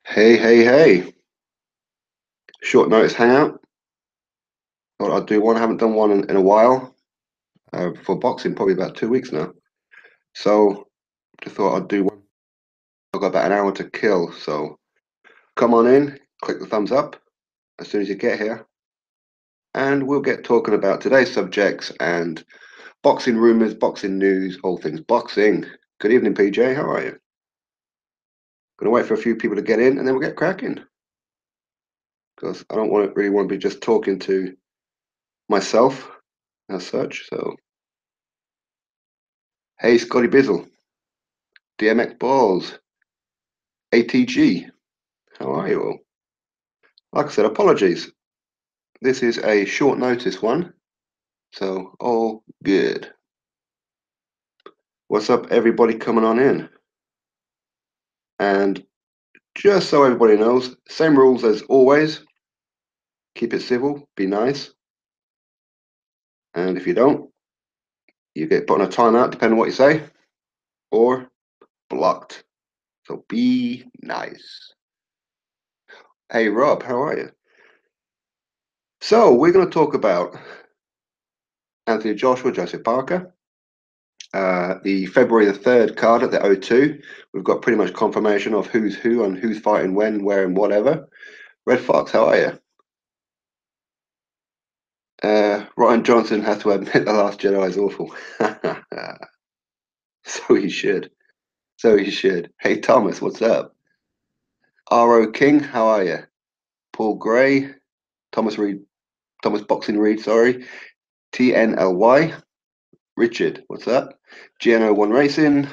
Hey, hey, hey. Short notice hangout. Thought I'd do one. I haven't done one in a while. For boxing, probably about 2 weeks now. So just thought I'd do one. I've got about an hour to kill. So come on in, click the thumbs up as soon as you get here. And we'll get talking about today's subjects and boxing rumors, boxing news, all things boxing. Good evening, PJ. How are you? Gonna wait for a few people to get in and then we'll get cracking. Because I don't really want to be just talking to myself as such. So hey, Scotty Bizzle, DMX Balls. ATG, how are you all? Like I said, apologies. This is a short notice one, so all good. What's up, everybody coming on in? And just so everybody knows, same rules as always. Keep it civil, be nice. And if you don't, you get put on a timeout, depending on what you say, or blocked. So be nice. Hey, Rob, how are you? So we're going to talk about Anthony Joshua, Joseph Parker. The February the 3rd card at the O2. We've got pretty much confirmation of who's who and who's fighting when, where, and whatever. Red Fox, how are you? Ryan Johnson has to admit The Last Jedi is awful. So he should. So he should. Hey, Thomas, what's up? R.O. King, how are you? Paul Gray, Thomas Reed, Thomas Boxing Reed, sorry. TNLY, Richard, what's up? GNO1 Racing,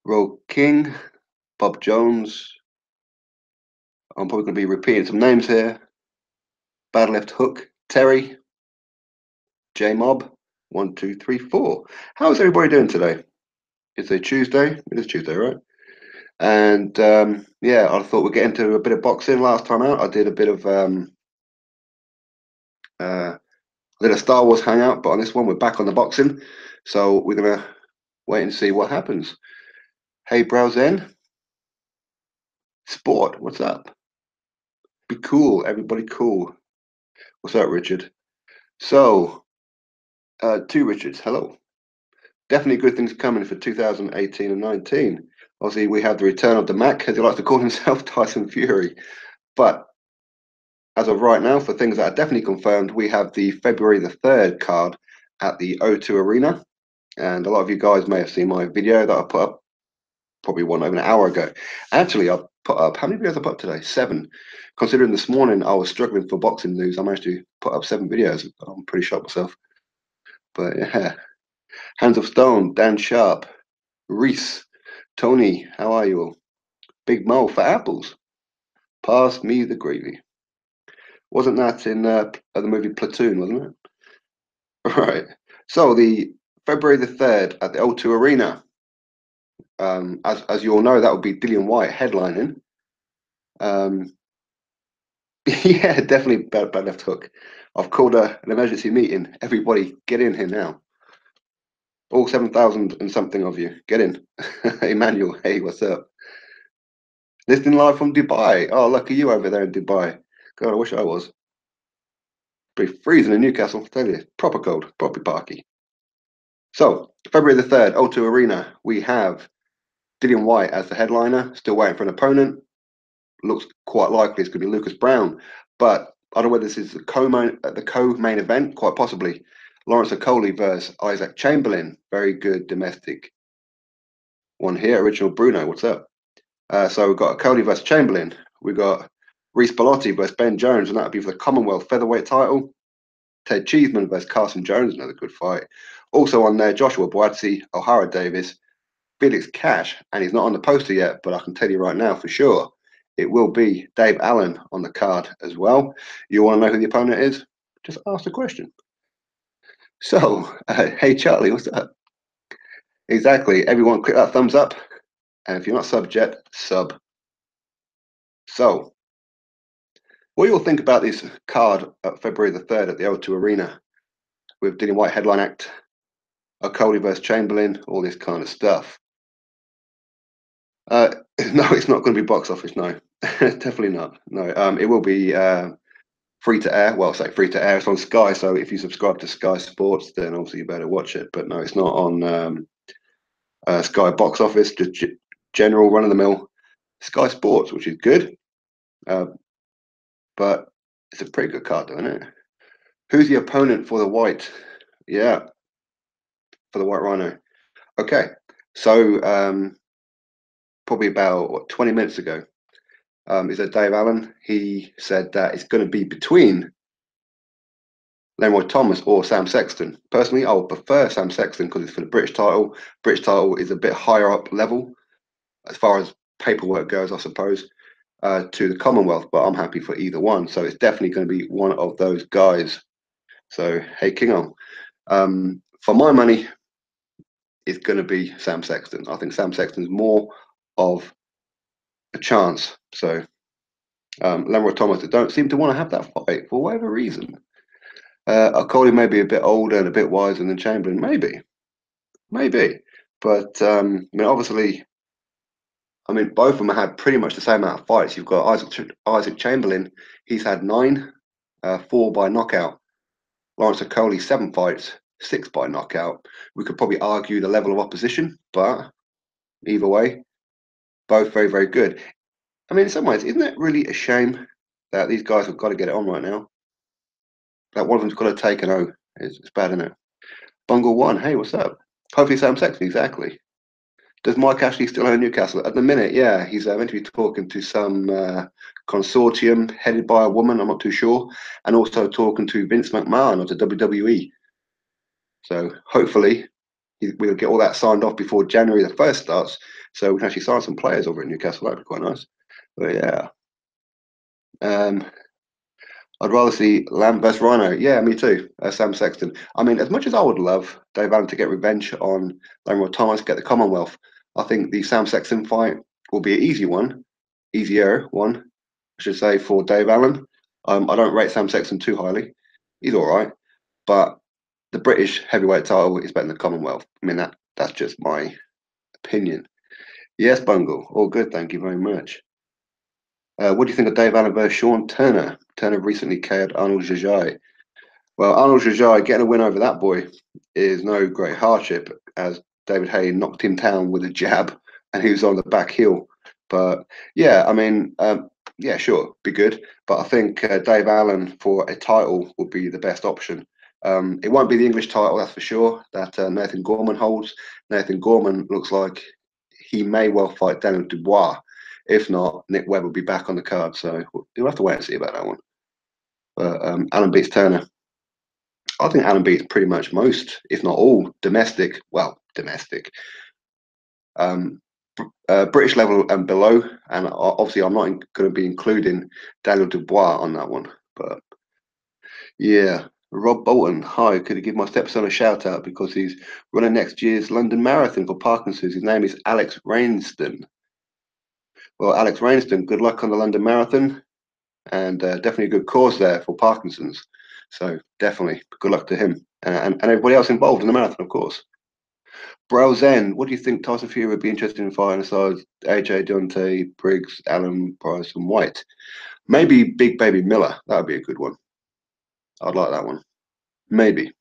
Rogue King, Bob Jones. I'm probably going to be repeating some names here. Bad Left Hook, Terry, J Mob, 1, 2, 3, 4. How's everybody doing today? It's a Tuesday. It is Tuesday, right? And yeah, I thought we'd get into a bit of boxing. Last time out, I did a bit of Star Wars hangout, but on this one, we're back on the boxing. So we're gonna wait and see what happens. Hey, Browsen, Sport, what's up? Be cool, everybody, cool. What's up, Richard? So, two Richards, hello. Definitely good things coming for 2018 and 19. Obviously, we have the return of the Mac, as he likes to call himself, Tyson Fury. But as of right now, for things that are definitely confirmed, we have the February the 3rd card at the O2 Arena. And a lot of you guys may have seen my video that I put up probably one over an hour ago. Actually, I put up, how many videos I put up today? 7. Considering this morning I was struggling for boxing news, I managed to put up 7 videos. I'm pretty shocked myself. But yeah, Hands of Stone, Dan Sharp, Reese, Tony, how are you all? Big Mo for apples. Pass me the gravy. Wasn't that in the movie Platoon, wasn't it? Right. So the February the 3rd at the O2 Arena. As you all know, that would be Dillian White headlining. Um, yeah, definitely bad left hook. I've called an emergency meeting. Everybody, get in here now. All 7,000 and something of you, get in. Emmanuel, hey, what's up? Listening live from Dubai. Oh, lucky you over there in Dubai. God, I wish I was. Be freezing in Newcastle, I tell you. Proper cold, proper parky. So, February the 3rd, O2 Arena, we have Dillian White as the headliner, still waiting for an opponent. Looks quite likely it's going to be Lucas Brown, but I don't know whether this is the co-main event, quite possibly. Lawrence Okoli versus Isaac Chamberlain, very good domestic one here. Original Bruno, what's up? So we've got Okoli versus Chamberlain. We've got Reese Bellotti versus Ben Jones, and that'll be for the Commonwealth featherweight title. Ted Cheeseman versus Carson Jones, another good fight. Also on there, Joshua Buatsi, O'Hara Davis, Felix Cash, and he's not on the poster yet, but I can tell you right now for sure, it will be Dave Allen on the card as well. You want to know who the opponent is? Just ask the question. So, hey Charlie, what's up? Exactly. Everyone, click that thumbs up, and if you're not subbed yet, sub. So, what do you all think about this card at February the 3rd at the O2 Arena with Dillian White headline act, Okoli versus Chamberlain, all this kind of stuff? No, it's not going to be box office. No, definitely not. No, it will be free to air. Well, say free to air. It's on Sky, so if you subscribe to Sky Sports, then obviously you better watch it. But no, it's not on Sky box office. Just general run of the mill Sky Sports, which is good. But it's a pretty good card, though, isn't it? Who's the opponent for the white? Yeah, for the White Rhino. Okay, so probably about 20 minutes ago, is that Dave Allen? He said that it's going to be between Leroy Thomas or Sam Sexton. Personally, I would prefer Sam Sexton because it's for the British title. British title is a bit higher up level as far as paperwork goes, I suppose, to the Commonwealth, but I'm happy for either one. So it's definitely going to be one of those guys. So, hey, Kingo, for my money, it's going to be Sam Sexton. I think Sam Sexton's more of a chance. So, Leroy Thomas don't seem to want to have that fight for whatever reason. Okolie may be a bit older and a bit wiser than Chamberlain, maybe. But I mean, obviously, both of them had pretty much the same amount of fights. You've got Isaac Chamberlain; he's had 9, 4 by knockout. Lawrence Okolie 7 fights, 6 by knockout. We could probably argue the level of opposition, but either way, both very, very good. I mean, in some ways, isn't it really a shame that these guys have got to get it on right now? That one of them's got to take an O. It's bad, isn't it? Bungle 1, hey, what's up? Hopefully Sam Sexton, exactly. Does Mike Ashley still own Newcastle? At the minute, yeah. He's meant to be talking to some consortium headed by a woman, I'm not too sure, and also talking to Vince McMahon of the WWE. So hopefully we'll get all that signed off before January the 1st starts, so we can actually sign some players over at Newcastle. That'd be quite nice. But yeah. I'd rather see Lamb versus Rhino. Yeah, me too. Sam Sexton. I mean, as much as I would love Dave Allen to get revenge on Leroy Thomas, get the Commonwealth, I think the Sam Sexton fight will be an easier one, I should say, for Dave Allen. I don't rate Sam Sexton too highly. He's all right, but the British heavyweight title is better than the Commonwealth. I mean, that's just my opinion. Yes, Bungle. All good. Thank you very much. What do you think of Dave Allen versus Sean Turner? Turner recently KO'd Arnold Jajai. Well, Arnold Jajai getting a win over that boy is no great hardship, as David Haye knocked him down with a jab and he was on the back heel. But yeah, I mean, yeah, sure, be good. But I think Dave Allen for a title would be the best option. It won't be the English title, that's for sure, that Nathan Gorman holds. Nathan Gorman looks like he may well fight Daniel Dubois. If not, Nick Webb will be back on the card. So you'll have to wait and see about that one. But Allen beats Turner. I think Allen beats pretty much most, if not all, domestic. Well, domestic, British level and below. And obviously, I'm not going to be including Daniel Dubois on that one. But yeah, Rob Bolton. Hi, could you give my stepson a shout out because he's running next year's London Marathon for Parkinson's? His name is Alex Rainston. Well, Alex Rainston, good luck on the London Marathon, and definitely a good cause there for Parkinson's. So definitely good luck to him and everybody else involved in the marathon, of course. Browsen, what do you think Tyson Fury would be interested in fighting aside AJ, Deontay, Briggs, Allen, Price, and White? Maybe Big Baby Miller. That would be a good one. I'd like that one. Maybe.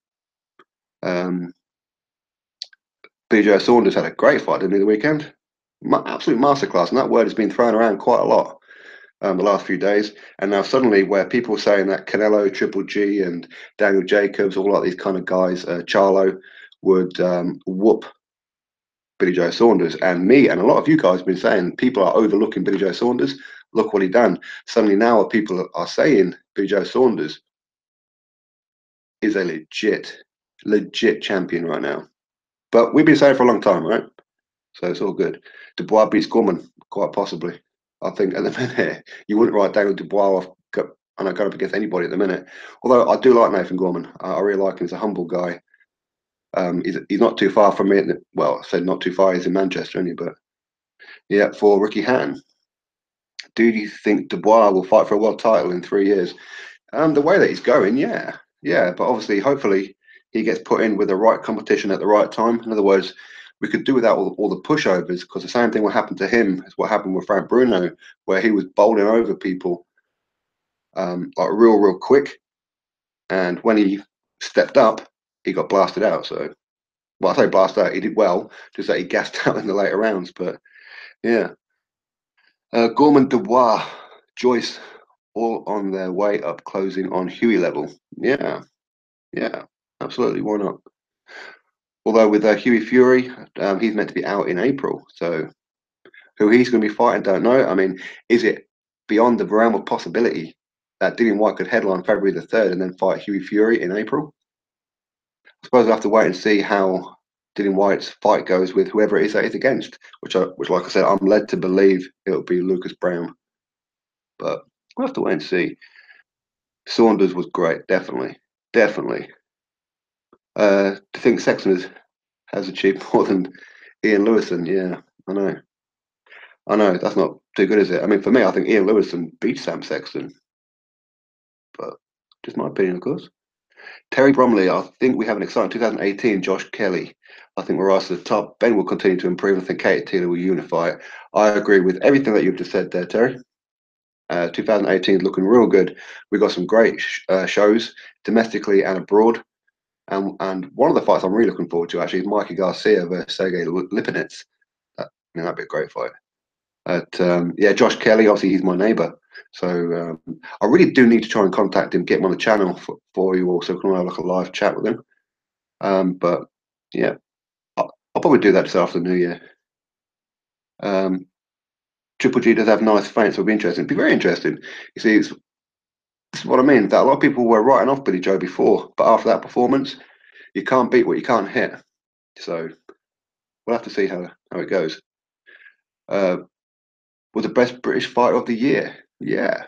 BJ Saunders had a great fight, didn't he, the weekend? Absolute masterclass, and that word has been thrown around quite a lot the last few days. And now suddenly, where people are saying that Canelo, Triple G, and Daniel Jacobs, all like these kind of guys, Charlo, would whoop Billy Joe Saunders. And me and a lot of you guys have been saying people are overlooking Billy Joe Saunders. Look what he done. Suddenly now people are saying Billy Joe Saunders is a legit champion right now. But we've been saying for a long time, right? So it's all good. Dubois beats Gorman, quite possibly. I think at the minute, you wouldn't write Daniel Dubois off, and I go up against anybody at the minute. Although I do like Nathan Gorman. I really like him. He's a humble guy. He's not too far from me. Well, I said not too far. He's in Manchester, only. But yeah, for Ricky Hatton, do you think Dubois will fight for a world title in 3 years? The way that he's going, yeah. But obviously, hopefully, he gets put in with the right competition at the right time. In other words, we could do without all the pushovers, because the same thing will happen to him as what happened with Frank Bruno, where he was bowling over people like real quick, and when he stepped up, he got blasted out. So, well, I say blasted out, he did well, just that he gassed out in the later rounds. But yeah, Gorman, Dubois, Joyce, all on their way up, closing on Huey level. Yeah, absolutely. Why not? Although with Huey Fury, he's meant to be out in April, so who he's going to be fighting, don't know. I mean, is it beyond the realm of possibility that Dillian White could headline February the 3rd and then fight Huey Fury in April? I suppose we'll have to wait and see how Dillian White's fight goes with whoever it is that he's against, which, like I said, I'm led to believe it'll be Lucas Brown. But we'll have to wait and see. Saunders was great, definitely. To think Sexton has achieved more than Ian Lewison, yeah, I know, that's not too good, is it? I mean, for me, I think Ian Lewison beat Sam Sexton, but just my opinion, of course. Terry Bromley, I think we have an exciting 2018 Josh Kelly. I think we're right at the top. Ben will continue to improve. I think Kate Taylor will unify. I agree with everything that you've just said there, Terry. 2018 is looking real good. We've got some great shows domestically and abroad. And one of the fights I'm really looking forward to actually is Mikey Garcia versus Sergey Lipinets. That'd be a great fight. Yeah, Josh Kelly, obviously he's my neighbour. So I really do need to try and contact him, get him on the channel for you all, so we can have like a live chat with him. But yeah, I'll probably do that this afternoon. Yeah. Triple G does have nice feints, so it'll be interesting. It'll be very interesting. You see, this is what I mean. That a lot of people were writing off Billy Joe before, but after that performance, you can't beat what you can't hit. So we'll have to see how it goes. Was the best British fighter of the year? Yeah,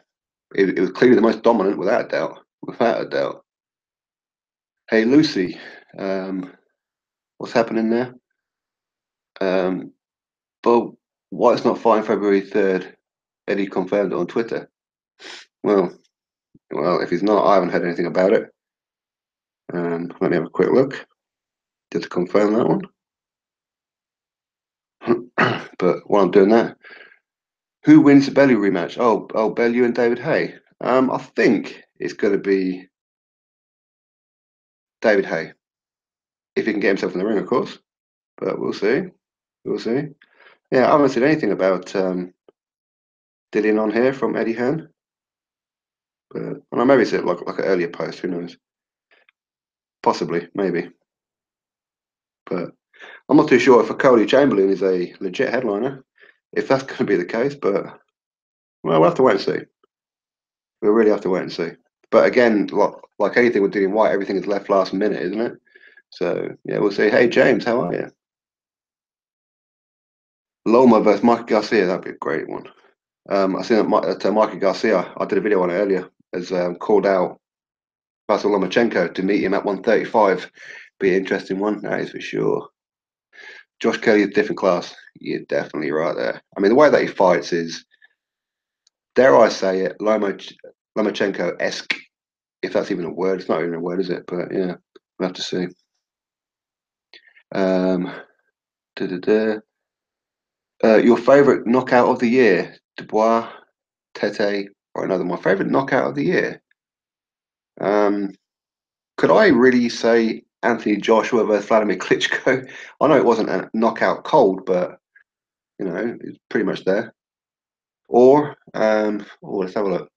it was clearly the most dominant, without a doubt. Without a doubt. Hey Lucy, what's happening there? But White's not fighting February 3rd. Eddie confirmed it on Twitter. Well, if he's not, I haven't heard anything about it. Let me have a quick look just to confirm that one. But while I'm doing that, who wins the Bellew rematch? Oh, Bellew and David Haye. I think it's going to be David Haye, if he can get himself in the ring, of course. But we'll see. We'll see. Yeah, I haven't seen anything about Dillian on here from Eddie Hearn. But maybe it's like an earlier post. Who knows? Possibly, maybe. But I'm not too sure if a Cody Chamberlain is a legit headliner. If that's going to be the case, but well, we'll have to wait and see. We'll really have to wait and see. But again, like anything with Dillian White, everything is left last minute, isn't it? So yeah, we'll see. Hey James, how are you? Loma versus Mikey Garcia, that'd be a great one. I seen that Mikey Garcia, I did a video on it earlier, has called out Vasyl Lomachenko to meet him at 135. Be an interesting one, that is for sure. Josh Kelly is a different class. You're definitely right there. I mean, the way that he fights is, dare I say it, Lomachenko-esque, if that's even a word. It's not even a word, is it? But yeah, we'll have to see. Your favourite knockout of the year? Dubois, Tete, or another? My favourite knockout of the year? Could I really say Anthony Joshua versus Vladimir Klitschko? I know it wasn't a knockout cold, but it's pretty much there. Or let's have a look.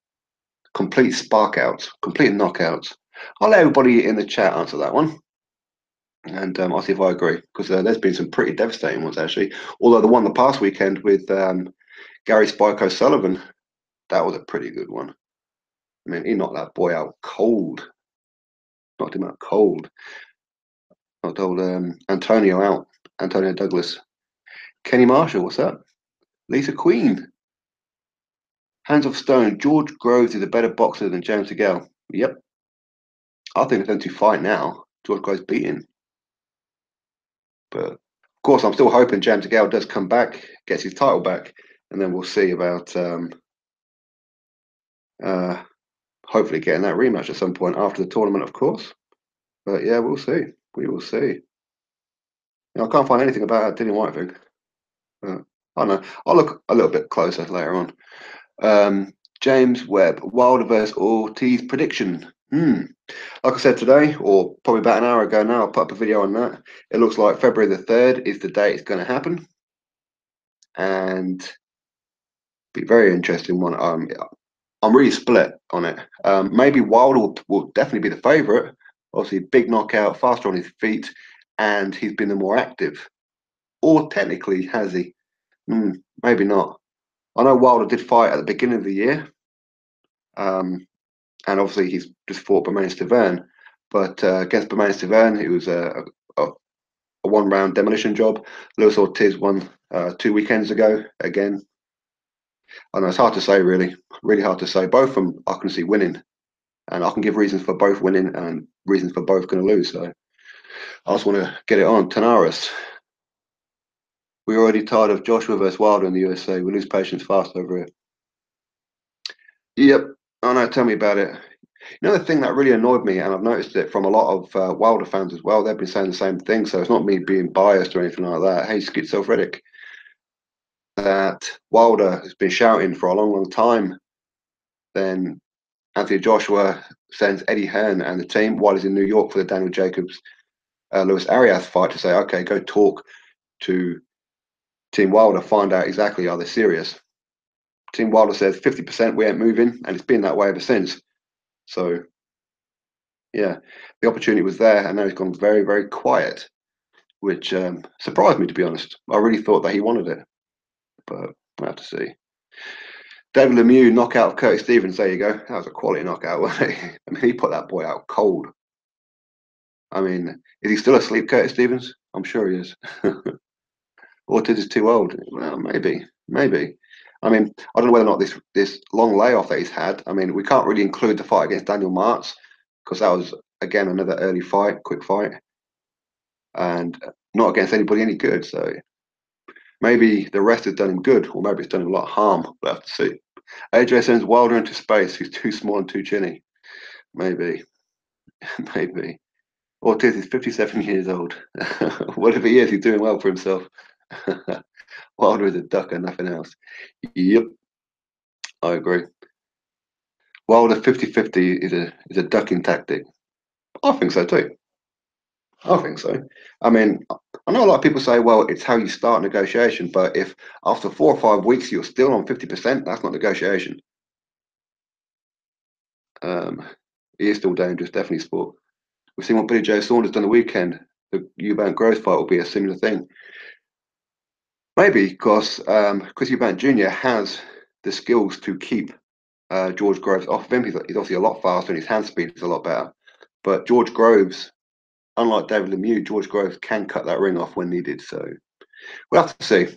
Complete spark outs, complete knockouts. I'll let everybody in the chat answer that one, and I'll see if I agree, because there's been some pretty devastating ones actually. Although the one the past weekend with Gary Spike O'Sullivan, that was a pretty good one. I mean, he knocked that boy out cold. Knocked him out cold. Knocked old Antonio out. Antonio Douglas. Kenny Marshall, what's up? Lisa Queen. Hands of Stone. George Groves is a better boxer than James DeGale. Yep. I think it's them to fight now. George Groves beating. But of course, I'm still hoping James DeGale does come back, gets his title back, and then we'll see about hopefully getting that rematch at some point after the tournament, of course. But yeah, we'll see. We will see. I can't find anything about that Dillian White thing. I don't know. I'll look a little bit closer later on. James Webb, Wilder versus Ortiz prediction. Like I said today, or probably about an hour ago now, I'll put up a video on that. It looks like February the 3rd is the date it's going to happen. And be a very interesting one. I'm really split on it. Maybe Wilder will definitely be the favourite. Obviously, big knockout, faster on his feet, and he's been the more active. Or technically, has he? Maybe not. I know Wilder did fight at the beginning of the year, and obviously he's just fought Bermane Stiverne. But against Bermane Stiverne, it was a one-round demolition job. Luis Ortiz won 2 weekends ago again. I know it's hard to say, really hard to say. Both of them I can see winning, and I can give reasons for both winning and reasons for both going to lose. So I just want to get it on. Tanaris. We're already tired of Joshua versus Wilder in the USA. We lose patience fast over it. Yep. I know. Tell me about it. You know, the thing that really annoyed me, and I've noticed it from a lot of Wilder fans as well, they've been saying the same thing. So it's not me being biased or anything like that. Hey, schizophrenic. That Wilder has been shouting for a long, long time. Then Anthony Joshua sends Eddie Hearn and the team while he's in New York for the Daniel Jacobs Luis Arias fight to say, okay, go talk to Team Wilder, find out exactly are they serious. Team Wilder says 50% we ain't moving, and it's been that way ever since. So yeah, the opportunity was there, and now he's gone very, very quiet, which surprised me, to be honest. I really thought that he wanted it, but we'll have to see. David Lemieux knockout of Curtis Stevens. There you go. That was a quality knockout, wasn't it? I mean, he put that boy out cold. I mean, is he still asleep, Curtis Stevens? I'm sure he is. Ortiz is too old. Well, maybe. I mean, I don't know whether or not this long layoff that he's had. I mean, we can't really include the fight against Daniel Martz because that was again another early fight, quick fight, and not against anybody any good. So maybe the rest has done him good, or maybe it's done him a lot of harm. We'll have to see. AJ sends Wilder into space. He's too small and too chinny. Maybe, maybe. Ortiz is 57 years old. Whatever he is, he's doing well for himself. Wilder is a duck and nothing else. Yep, I agree. Wilder 50-50 is a ducking tactic. I think so too. I think so. I mean, I know a lot of people say, well, it's how you start negotiation, but if after 4 or 5 weeks you're still on 50%, that's not negotiation. He is still dangerous, definitely sport. We've seen what Billy Joe Saunders done the weekend. The Eubank Growth fight will be a similar thing. Maybe because Chris Eubank Jr. has the skills to keep George Groves off of him. He's obviously a lot faster and his hand speed is a lot better. But George Groves, unlike David Lemieux, George Groves can cut that ring off when needed. So we'll have to see.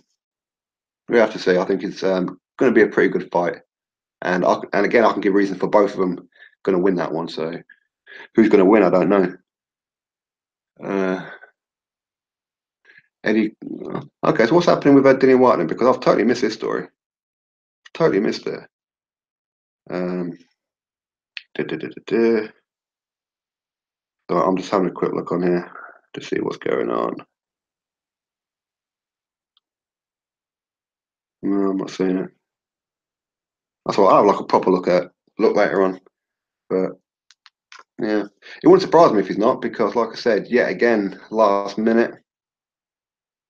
I think it's going to be a pretty good fight. And again, I can give reasons for both of them going to win that one. So who's going to win, I don't know. Eddie. Okay, so what's happening with Dillian White then? Because I've totally missed this story. Totally missed it. So I'm just having a quick look on here to see what's going on. No, I'm not seeing it. That's what I'll have like a proper look later on. But yeah, it wouldn't surprise me if he's not, because like I said, yet again, last minute,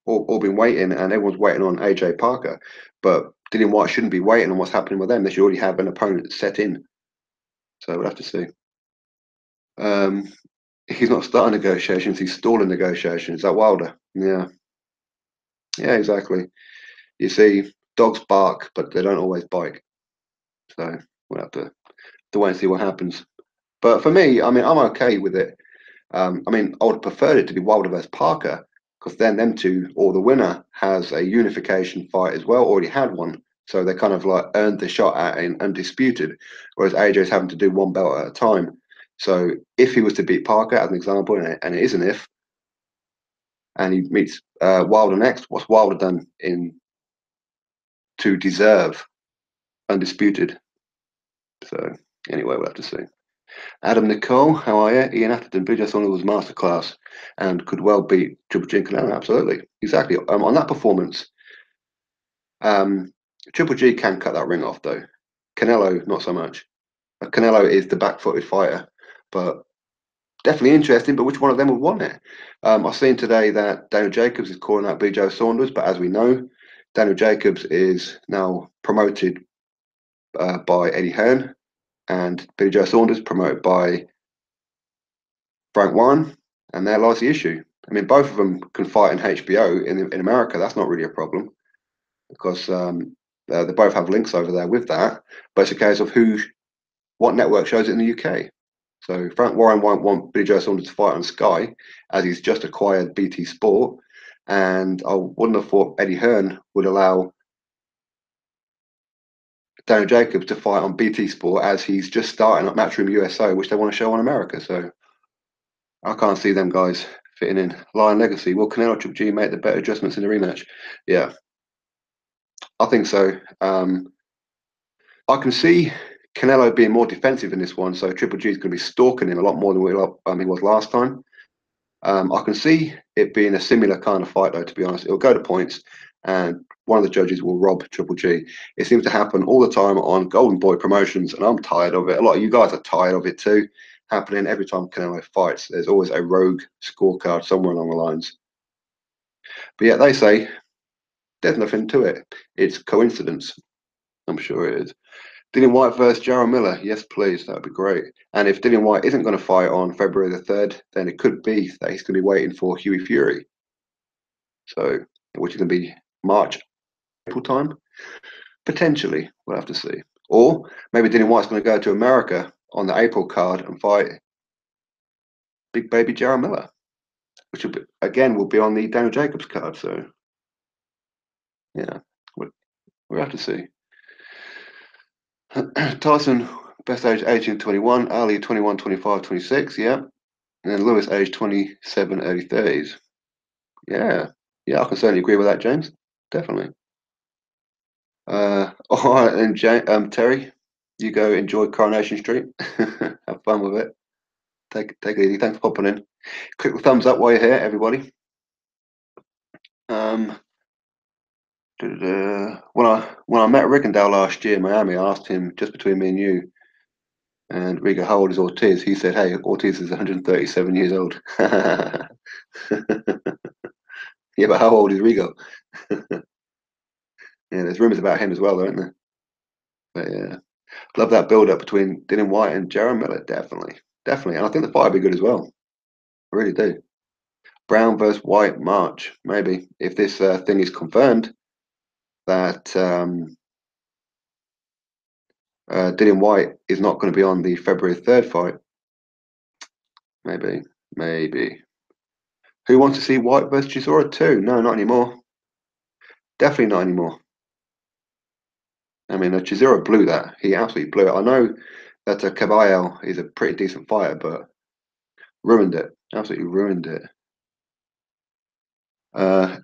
all been waiting, and everyone's waiting on AJ Parker. But Dillian White shouldn't be waiting on what's happening with them. They should already have an opponent set in. So we'll have to see. He's not starting negotiations, he's stalling negotiations. Is that Wilder? Yeah. Yeah, exactly. You see, dogs bark, but they don't always bite. So we'll have to wait and see what happens. But for me, I mean, I'm okay with it. I mean, I would have preferred it to be Wilder versus Parker, because then them two, or the winner, has a unification fight as well, already had one. So they kind of like earned the shot at it undisputed, whereas AJ's having to do one belt at a time. So if he was to beat Parker, as an example, and it is an if, and he meets Wilder next, what's Wilder done to deserve undisputed? So anyway, we'll have to see. Adam Nicole, how are you? Ian Atherton, BJ Saunders was masterclass and could well beat Triple G and Canelo. Absolutely, exactly. On that performance, Triple G can cut that ring off though. Canelo, not so much. Canelo is the back-footed fighter, but definitely interesting. But which one of them would want it? I've seen today that Daniel Jacobs is calling out BJ Saunders, but as we know, Daniel Jacobs is now promoted by Eddie Hearn, and BJ Saunders promoted by Frank Warren, and there lies the issue. I mean, both of them can fight in HBO in America. That's not really a problem because they both have links over there with that. But it's a case of what network shows it in the UK. So Frank Warren won't want Billy Joe Saunders to fight on Sky as he's just acquired BT Sport, and I wouldn't have thought Eddie Hearn would allow Daniel Jacobs to fight on BT Sport as he's just starting at Matchroom USA, which they want to show on America. So I can't see them guys fitting in. Lion Legacy. Will Canelo Triple G make the better adjustments in the rematch? Yeah, I think so. I can see Canelo being more defensive in this one, so Triple G is going to be stalking him a lot more than he was last time. I can see it being a similar kind of fight, though, to be honest. It'll go to points, and one of the judges will rob Triple G. It seems to happen all the time on Golden Boy promotions, and I'm tired of it. A lot of you guys are tired of it too. Happening every time Canelo fights. There's always a rogue scorecard somewhere along the lines. But yet they say there's nothing to it. It's coincidence. I'm sure it is. Dillian White versus Jarrell Miller. Yes, please. That would be great. And if Dillian White isn't going to fight on February the 3rd, then it could be that he's going to be waiting for Hughie Fury. So, which is going to be March, April time. Potentially. We'll have to see. Or maybe Dillian White's going to go to America on the April card and fight Big Baby Jarrell Miller, which will be, again will be on the Daniel Jacobs card. So, yeah, we'll have to see. Tyson, best age 18 21, Ali 21, 25, 26, yeah. And then Lewis, age 27, early 30s. Yeah, yeah, I can certainly agree with that, James. Definitely. All right, and Terry, you go enjoy Coronation Street. Have fun with it. Take it easy. Thanks for popping in. Click the thumbs up while you're here, everybody. Um, when I met Rickendale last year in Miami, I asked him just between me and you, and Rigo, how old is Ortiz? He said, "Hey, Ortiz is 137 years old." Yeah, but how old is Rigo? Yeah, there's rumors about him as well, aren't there? But yeah, love that build up between Dillian White and Jaron Miller. Definitely, definitely, and I think the fight will be good as well. I really do. Brown versus White March, maybe if this thing is confirmed that Dillian White is not going to be on the February 3rd fight. Maybe, maybe. Who wants to see White versus Chisora too? No, not anymore. Definitely not anymore. I mean, Chisora blew that. He absolutely blew it. I know that Caballero is a pretty decent fighter, but ruined it. Absolutely ruined it.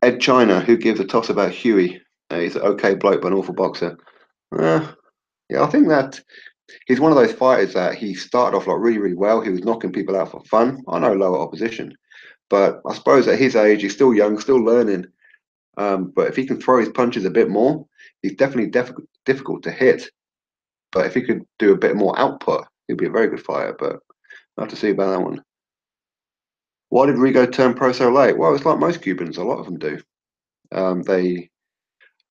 Ed China, who gives a toss about Huey? He's an okay bloke, but an awful boxer. Yeah, I think that he's one of those fighters that he started off like really, really well. He was knocking people out for fun. I know lower opposition, but I suppose at his age, he's still young, still learning. But if he can throw his punches a bit more, he's definitely difficult to hit. But if he could do a bit more output, he'd be a very good fighter. But I'll have to see about that one. Why did Rigo turn pro so late? Well, it's like most Cubans. A lot of them do.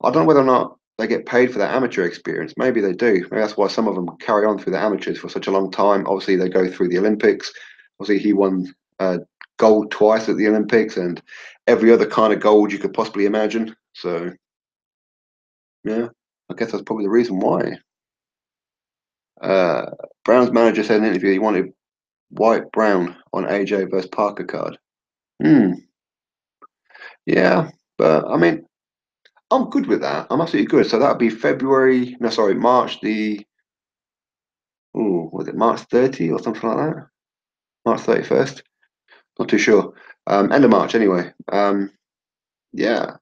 I don't know whether or not they get paid for their amateur experience. Maybe they do. Maybe that's why some of them carry on through the amateurs for such a long time. Obviously, they go through the Olympics. Obviously, he won gold twice at the Olympics and every other kind of gold you could possibly imagine. So, yeah, I guess that's probably the reason why. Uh, Brown's manager said in an interview he wanted White Brown on AJ versus Parker card. Hmm. Yeah, but I mean, I'm good with that. I'm absolutely good. So that'd be February. No, sorry, March the. Oh, was it March 30 or something like that? March 31st? Not too sure. End of March anyway. Yeah,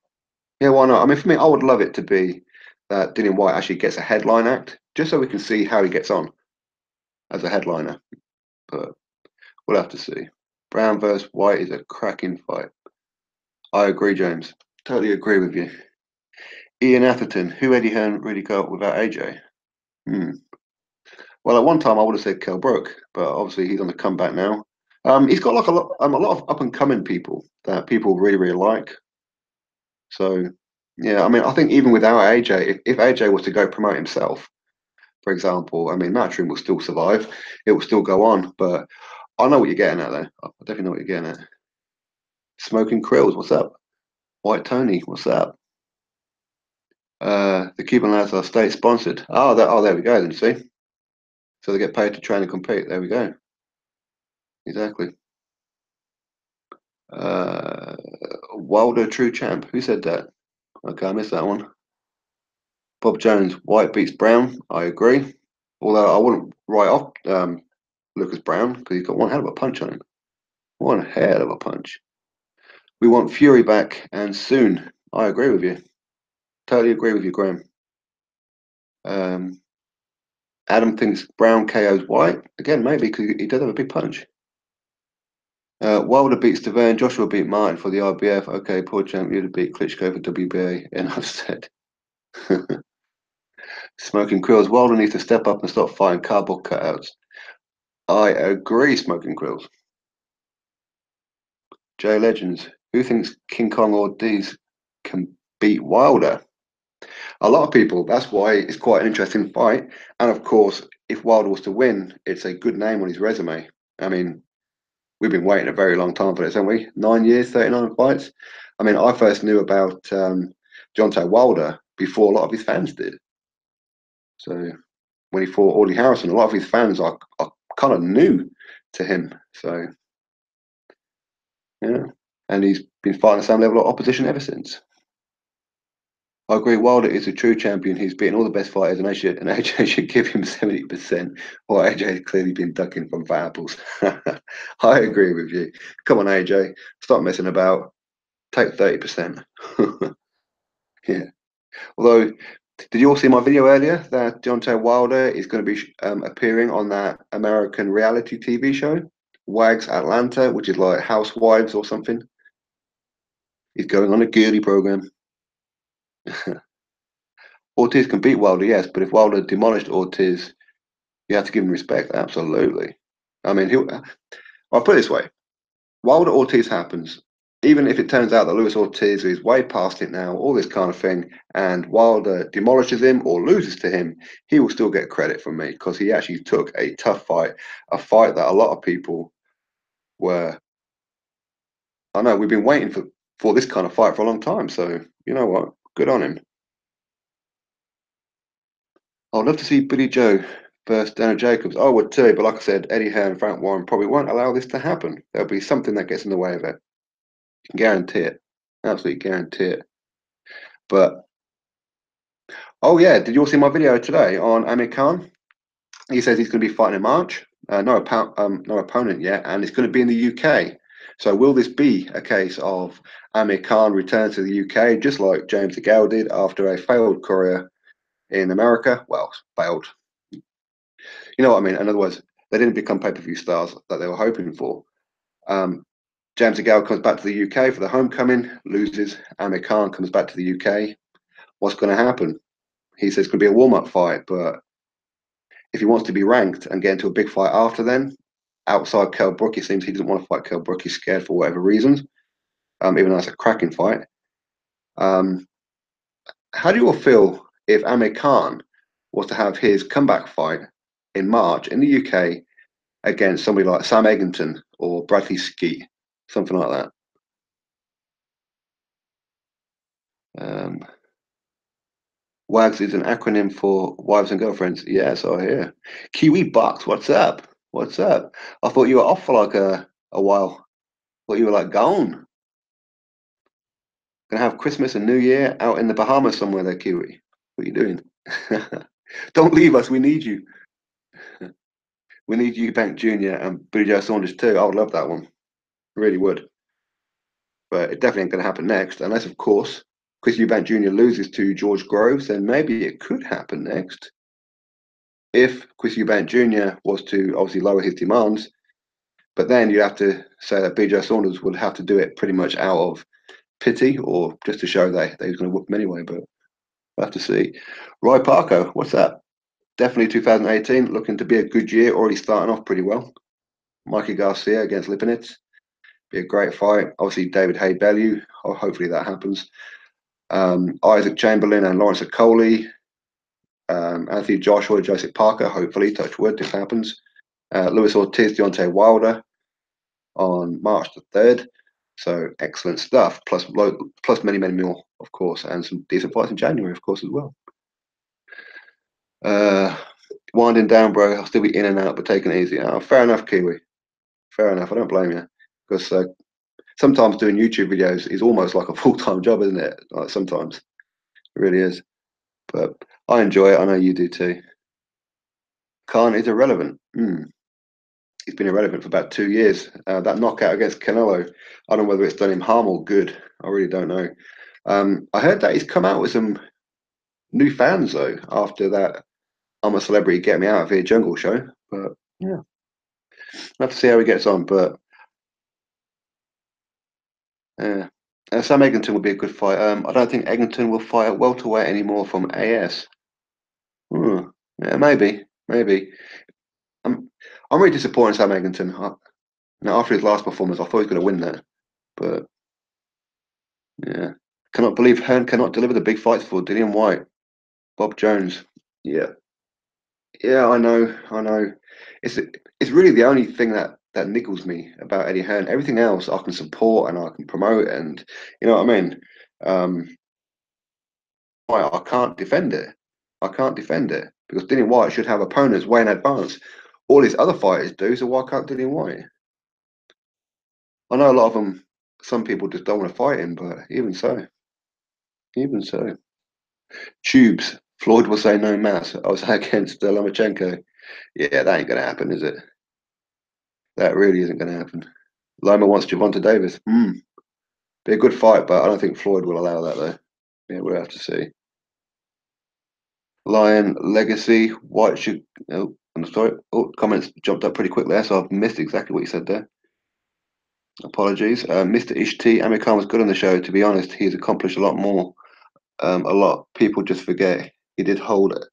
yeah. Why not? I mean, for me, I would love it to be that Dillian White actually gets a headline act, just so we can see how he gets on as a headliner. but we'll have to see. Brown versus White is a cracking fight. I agree, James. Totally agree with you. Ian Atherton, who Eddie Hearn really got without AJ? Hmm. Well, at one time I would have said Kell Brook, but obviously he's on the comeback now. He's got like a lot of up and coming people that people really, really like. So, yeah, I mean, I think even without AJ, if AJ was to go promote himself, for example, I mean, Matchroom will still survive. It will still go on. But I know what you're getting at, though. I definitely know what you're getting at. Smoking Krills, what's up? White Tony, what's up? The Cuban lads are state sponsored. Oh, there we go. Then see, so they get paid to train and compete. There we go. Exactly. Uh, Wilder true champ. Who said that? Okay, I missed that one. Bob Jones, White beats Brown. I agree. Although I wouldn't write off Lucas Brown because he's got one hell of a punch on him. One hell of a punch. We want Fury back and soon. I agree with you. Totally agree with you, Graham. Um, Adam thinks Brown KO's White. Again, maybe because he does have a big punch. Wilder beats Devane. Joshua beat Martin for the IBF. Okay, poor champ, you'd have beat Klitschko for WBA. Enough said. Smoking Krills. Wilder needs to step up and stop fighting cardboard cutouts. I agree, Smoking Krills. Jay Legends. Who thinks King Kong Ortiz can beat Wilder? A lot of people. That's why it's quite an interesting fight. And of course, if Wilder was to win, it's a good name on his resume. I mean, we've been waiting a very long time for this, haven't we? 9 years, 39 fights. I mean, I first knew about Deontay Wilder before a lot of his fans did. So when he fought Audley Harrison, a lot of his fans are kind of new to him. So yeah, and he's been fighting the same level of opposition ever since. I agree. Wilder is a true champion. He's beaten all the best fighters, and AJ should give him 70%. Well, AJ has clearly been ducking from fat apples. I agree with you. Come on, AJ, stop messing about. Take 30%. Yeah. Although, did you all see my video earlier that Deontay Wilder is going to be appearing on that American reality TV show, Wags Atlanta, which is like Housewives or something? He's going on a girly program. Ortiz can beat Wilder, yes, but if Wilder demolished Ortiz, you have to give him respect. Absolutely. I mean, I'll put it this way: Wilder Ortiz happens, even if it turns out that Luis Ortiz is way past it now, all this kind of thing, and Wilder demolishes him or loses to him, he will still get credit from me because he actually took a tough fight, a fight that a lot of people were. I know we've been waiting for this kind of fight for a long time. So you know what? Good on him. I'd love to see Billy Joe versus Daniel Jacobs. I would too, but like I said, Eddie Hearn and Frank Warren probably won't allow this to happen. There'll be something that gets in the way of it. You can guarantee it. Absolutely guarantee it. But oh yeah, did you all see my video today on Amir Khan? He says he's going to be fighting in March. No opponent yet, and it's going to be in the UK. So will this be a case of Amir Khan return to the UK, just like James DeGale did after a failed career in America? Well, failed. You know what I mean? In other words, they didn't become pay-per-view stars that they were hoping for. Um, James DeGale comes back to the UK for the homecoming, loses. Amir Khan comes back to the UK. What's going to happen? He says it's going to be a warm-up fight, but if he wants to be ranked and get into a big fight after then, outside Kell Brook, it seems he doesn't want to fight Kell Brook. He's scared for whatever reasons, even though it's a cracking fight. Um, how do you all feel if Amir Khan was to have his comeback fight in March in the UK against somebody like Sam Eggington or Bradley Skeet, something like that? Um, WAGS is an acronym for Wives and Girlfriends. Yes, I hear. Kiwi Bucks, what's up? What's up? I thought you were off for like a while. Thought you were like gone. Gonna have Christmas and New Year out in the Bahamas somewhere there, Kiwi. What are you doing? Don't leave us. We need you. We need Eubank Jr. and Billy Joe Saunders too. I would love that one. Really would. But it definitely ain't going to happen next, unless, of course, Chris Eubank Jr. loses to George Groves. Then maybe it could happen next. If Chris Eubank Jr. was to obviously lower his demands But then you have to say that BJ Saunders would have to do it pretty much out of pity or just to show that he's going to whoop him anyway. But we'll have to see. Roy Parker, what's that? Definitely 2018, looking to be a good year. Already starting off pretty well. Mikey Garcia against Lipinets. Be a great fight. Obviously, David Hay Bellew. Hopefully that happens. Isaac Chamberlain and Lawrence Okoli. Anthony Joshua, Joseph Parker. Hopefully, touch wood, this happens. Luis Ortiz, Deontay Wilder on March the 3rd. So excellent stuff. Plus many, many more, of course, and some decent fights in January, of course, as well. Winding down, bro. I'll still be in and out, but taking it easy. Fair enough, Kiwi. Fair enough. I don't blame you, because sometimes doing YouTube videos is almost like a full-time job, isn't it? Like sometimes it really is. But I enjoy it. I know you do too. Khan is irrelevant. He's been irrelevant for about 2 years. That knockout against Canelo, I don't know whether it's done him harm or good. I really don't know. I heard that he's come out with some new fans though after that I'm a Celebrity, Get Me Out of Here Jungle show. But yeah, we'll have to see how he gets on. But yeah, Sam Eglinton would be a good fight. I don't think Eglinton will fight at welterweight anymore from AS. Yeah, maybe. I'm really disappointed in Sam Eglinton. Now, after his last performance, I thought he was going to win that, but yeah, cannot believe Hearn cannot deliver the big fights for Dillian White, Bob Jones. Yeah, yeah, I know. It's really the only thing that niggles me about Eddie Hearn. Everything else I can support and I can promote, and you know what I mean. I can't defend it. I can't defend it because Dillian White should have opponents way in advance. All these other fighters do, so why can't Dillian White? I know a lot of them. Some people just don't want to fight him, but even so. Tubes. Floyd will say no mass. I was against Lomachenko. Yeah, that ain't gonna happen, is it? That really isn't gonna happen. Loma wants Gervonta Davis. Be a good fight, but I don't think Floyd will allow that though. Yeah, we'll have to see. Lion Legacy. White should. Oh, I'm sorry. Oh, comments jumped up pretty quick there, so I've missed exactly what you said there. Apologies. Mr. Ishti, Amir Khan was good on the show. To be honest, he's accomplished a lot more. A lot. People just forget he did hold it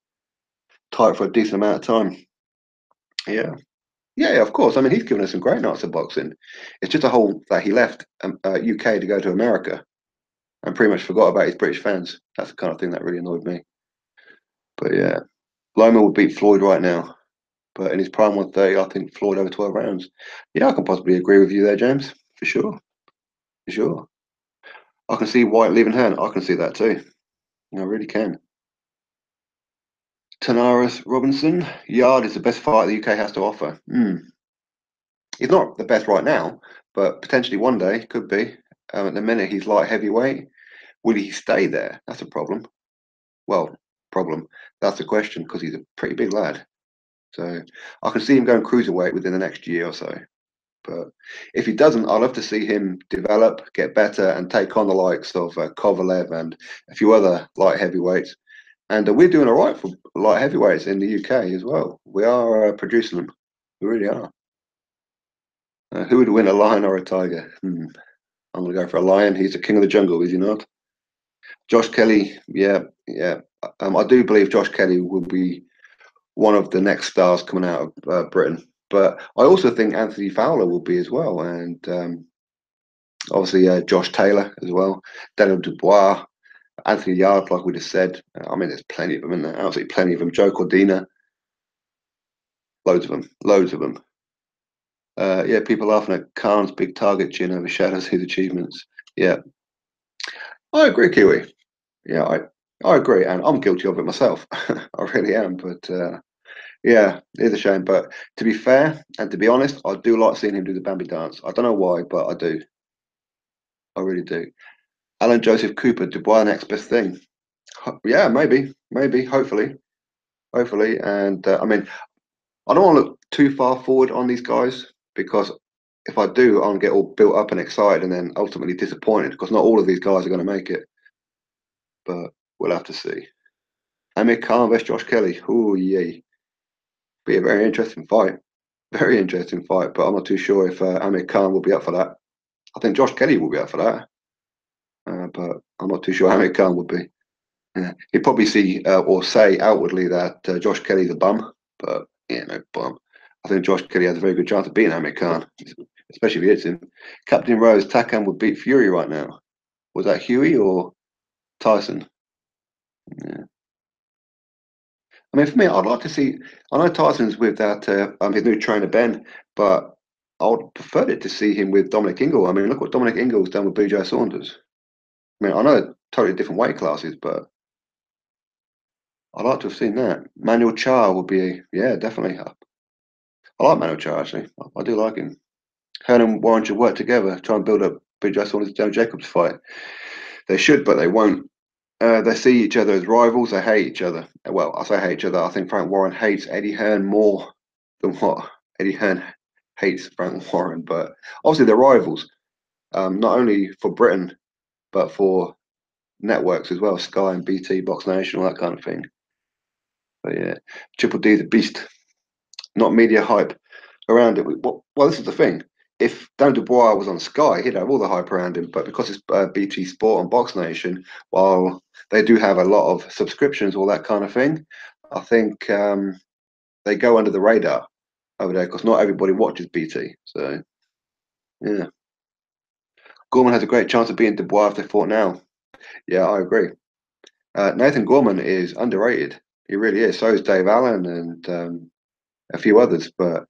tight for a decent amount of time. Yeah. Yeah, of course. I mean, he's given us some great nights of boxing. It's just a whole that he left UK to go to America and pretty much forgot about his British fans. That's the kind of thing that really annoyed me. But yeah, Loma would beat Floyd right now. But in his prime 130, I think Floyd over 12 rounds. Yeah, I can possibly agree with you there, James. For sure. For sure. I can see White leaving Hearn. I can see that too. I really can. Tanaris Robinson. Yard is the best fight the UK has to offer. He's not the best right now, but potentially one day could be. At the minute, he's light heavyweight. Will he stay there? That's a problem. Well, problem. That's the question because he's a pretty big lad. So I can see him going cruiserweight within the next year or so. But if he doesn't, I'd love to see him develop, get better, and take on the likes of Kovalev and a few other light heavyweights. And we're doing all right for light heavyweights in the UK as well. We are producing them. We really are. Who would win, a lion or a tiger? I'm going to go for a lion. He's the king of the jungle, is he not? Josh Kelly, yeah, yeah. I do believe Josh Kelly will be one of the next stars coming out of Britain. But I also think Anthony Fowler will be as well. And obviously Josh Taylor as well. Daniel Dubois, Anthony Yard, like we just said. I mean, there's plenty of them, isn't there? Absolutely plenty of them. Joe Cordina, loads of them, loads of them. Yeah, people laughing at Khan's big target chin overshadows his achievements. Yeah, I agree, Kiwi. Yeah, I agree, and I'm guilty of it myself. I really am. But yeah, it's a shame. But to be fair and to be honest, I do like seeing him do the Bambi dance. I don't know why, but I do. I really do. Alan Joseph Cooper, Dubois, next best thing. Yeah, maybe, hopefully. And I mean, I don't want to look too far forward on these guys because if I do, I'll get all built up and excited and then ultimately disappointed because not all of these guys are going to make it. But we'll have to see. Amir Khan versus Josh Kelly. Oh, yay. Be a very interesting fight. Very interesting fight, but I'm not too sure if Amir Khan will be up for that. I think Josh Kelly will be up for that, but I'm not too sure Amir Khan would be. Yeah. He'd probably see or say outwardly that Josh Kelly's a bum, but yeah, no bum. I think Josh Kelly has a very good chance of beating Amir Khan, especially if he hits him. Captain Rose, Takam would beat Fury right now. Was that Huey or Tyson? Yeah. I mean, for me, I'd like to see. I know Tyson's with that his new trainer Ben, but I would prefer it to see him with Dominic Ingle. I mean, look what Dominic Ingle's done with BJ Saunders. I mean, I know totally different weight classes, but I'd like to have seen that. Manuel Char would be, yeah, definitely. I like Manuel Char actually. I do like him. Her and Warren should work together, try and build up BJ Saunders and Jacobs fight. They should, but they won't. They see each other as rivals. They hate each other. Well, I say hate each other. I think Frank Warren hates Eddie Hearn more than what Eddie Hearn hates Frank Warren. But obviously, they're rivals, not only for Britain, but for networks as well, Sky and BT, Box Nation, all that kind of thing. But yeah, Triple D, the beast, not media hype around it. Well, this is the thing. If Dan Dubois was on Sky, he'd have all the hype around him. But because it's BT Sport and Box Nation, while they do have a lot of subscriptions, all that kind of thing, I think they go under the radar over there because not everybody watches BT. So yeah, Gorman has a great chance of beating Dubois if they fought now. Yeah, I agree. Nathan Gorman is underrated. He really is. So is Dave Allen and a few others. But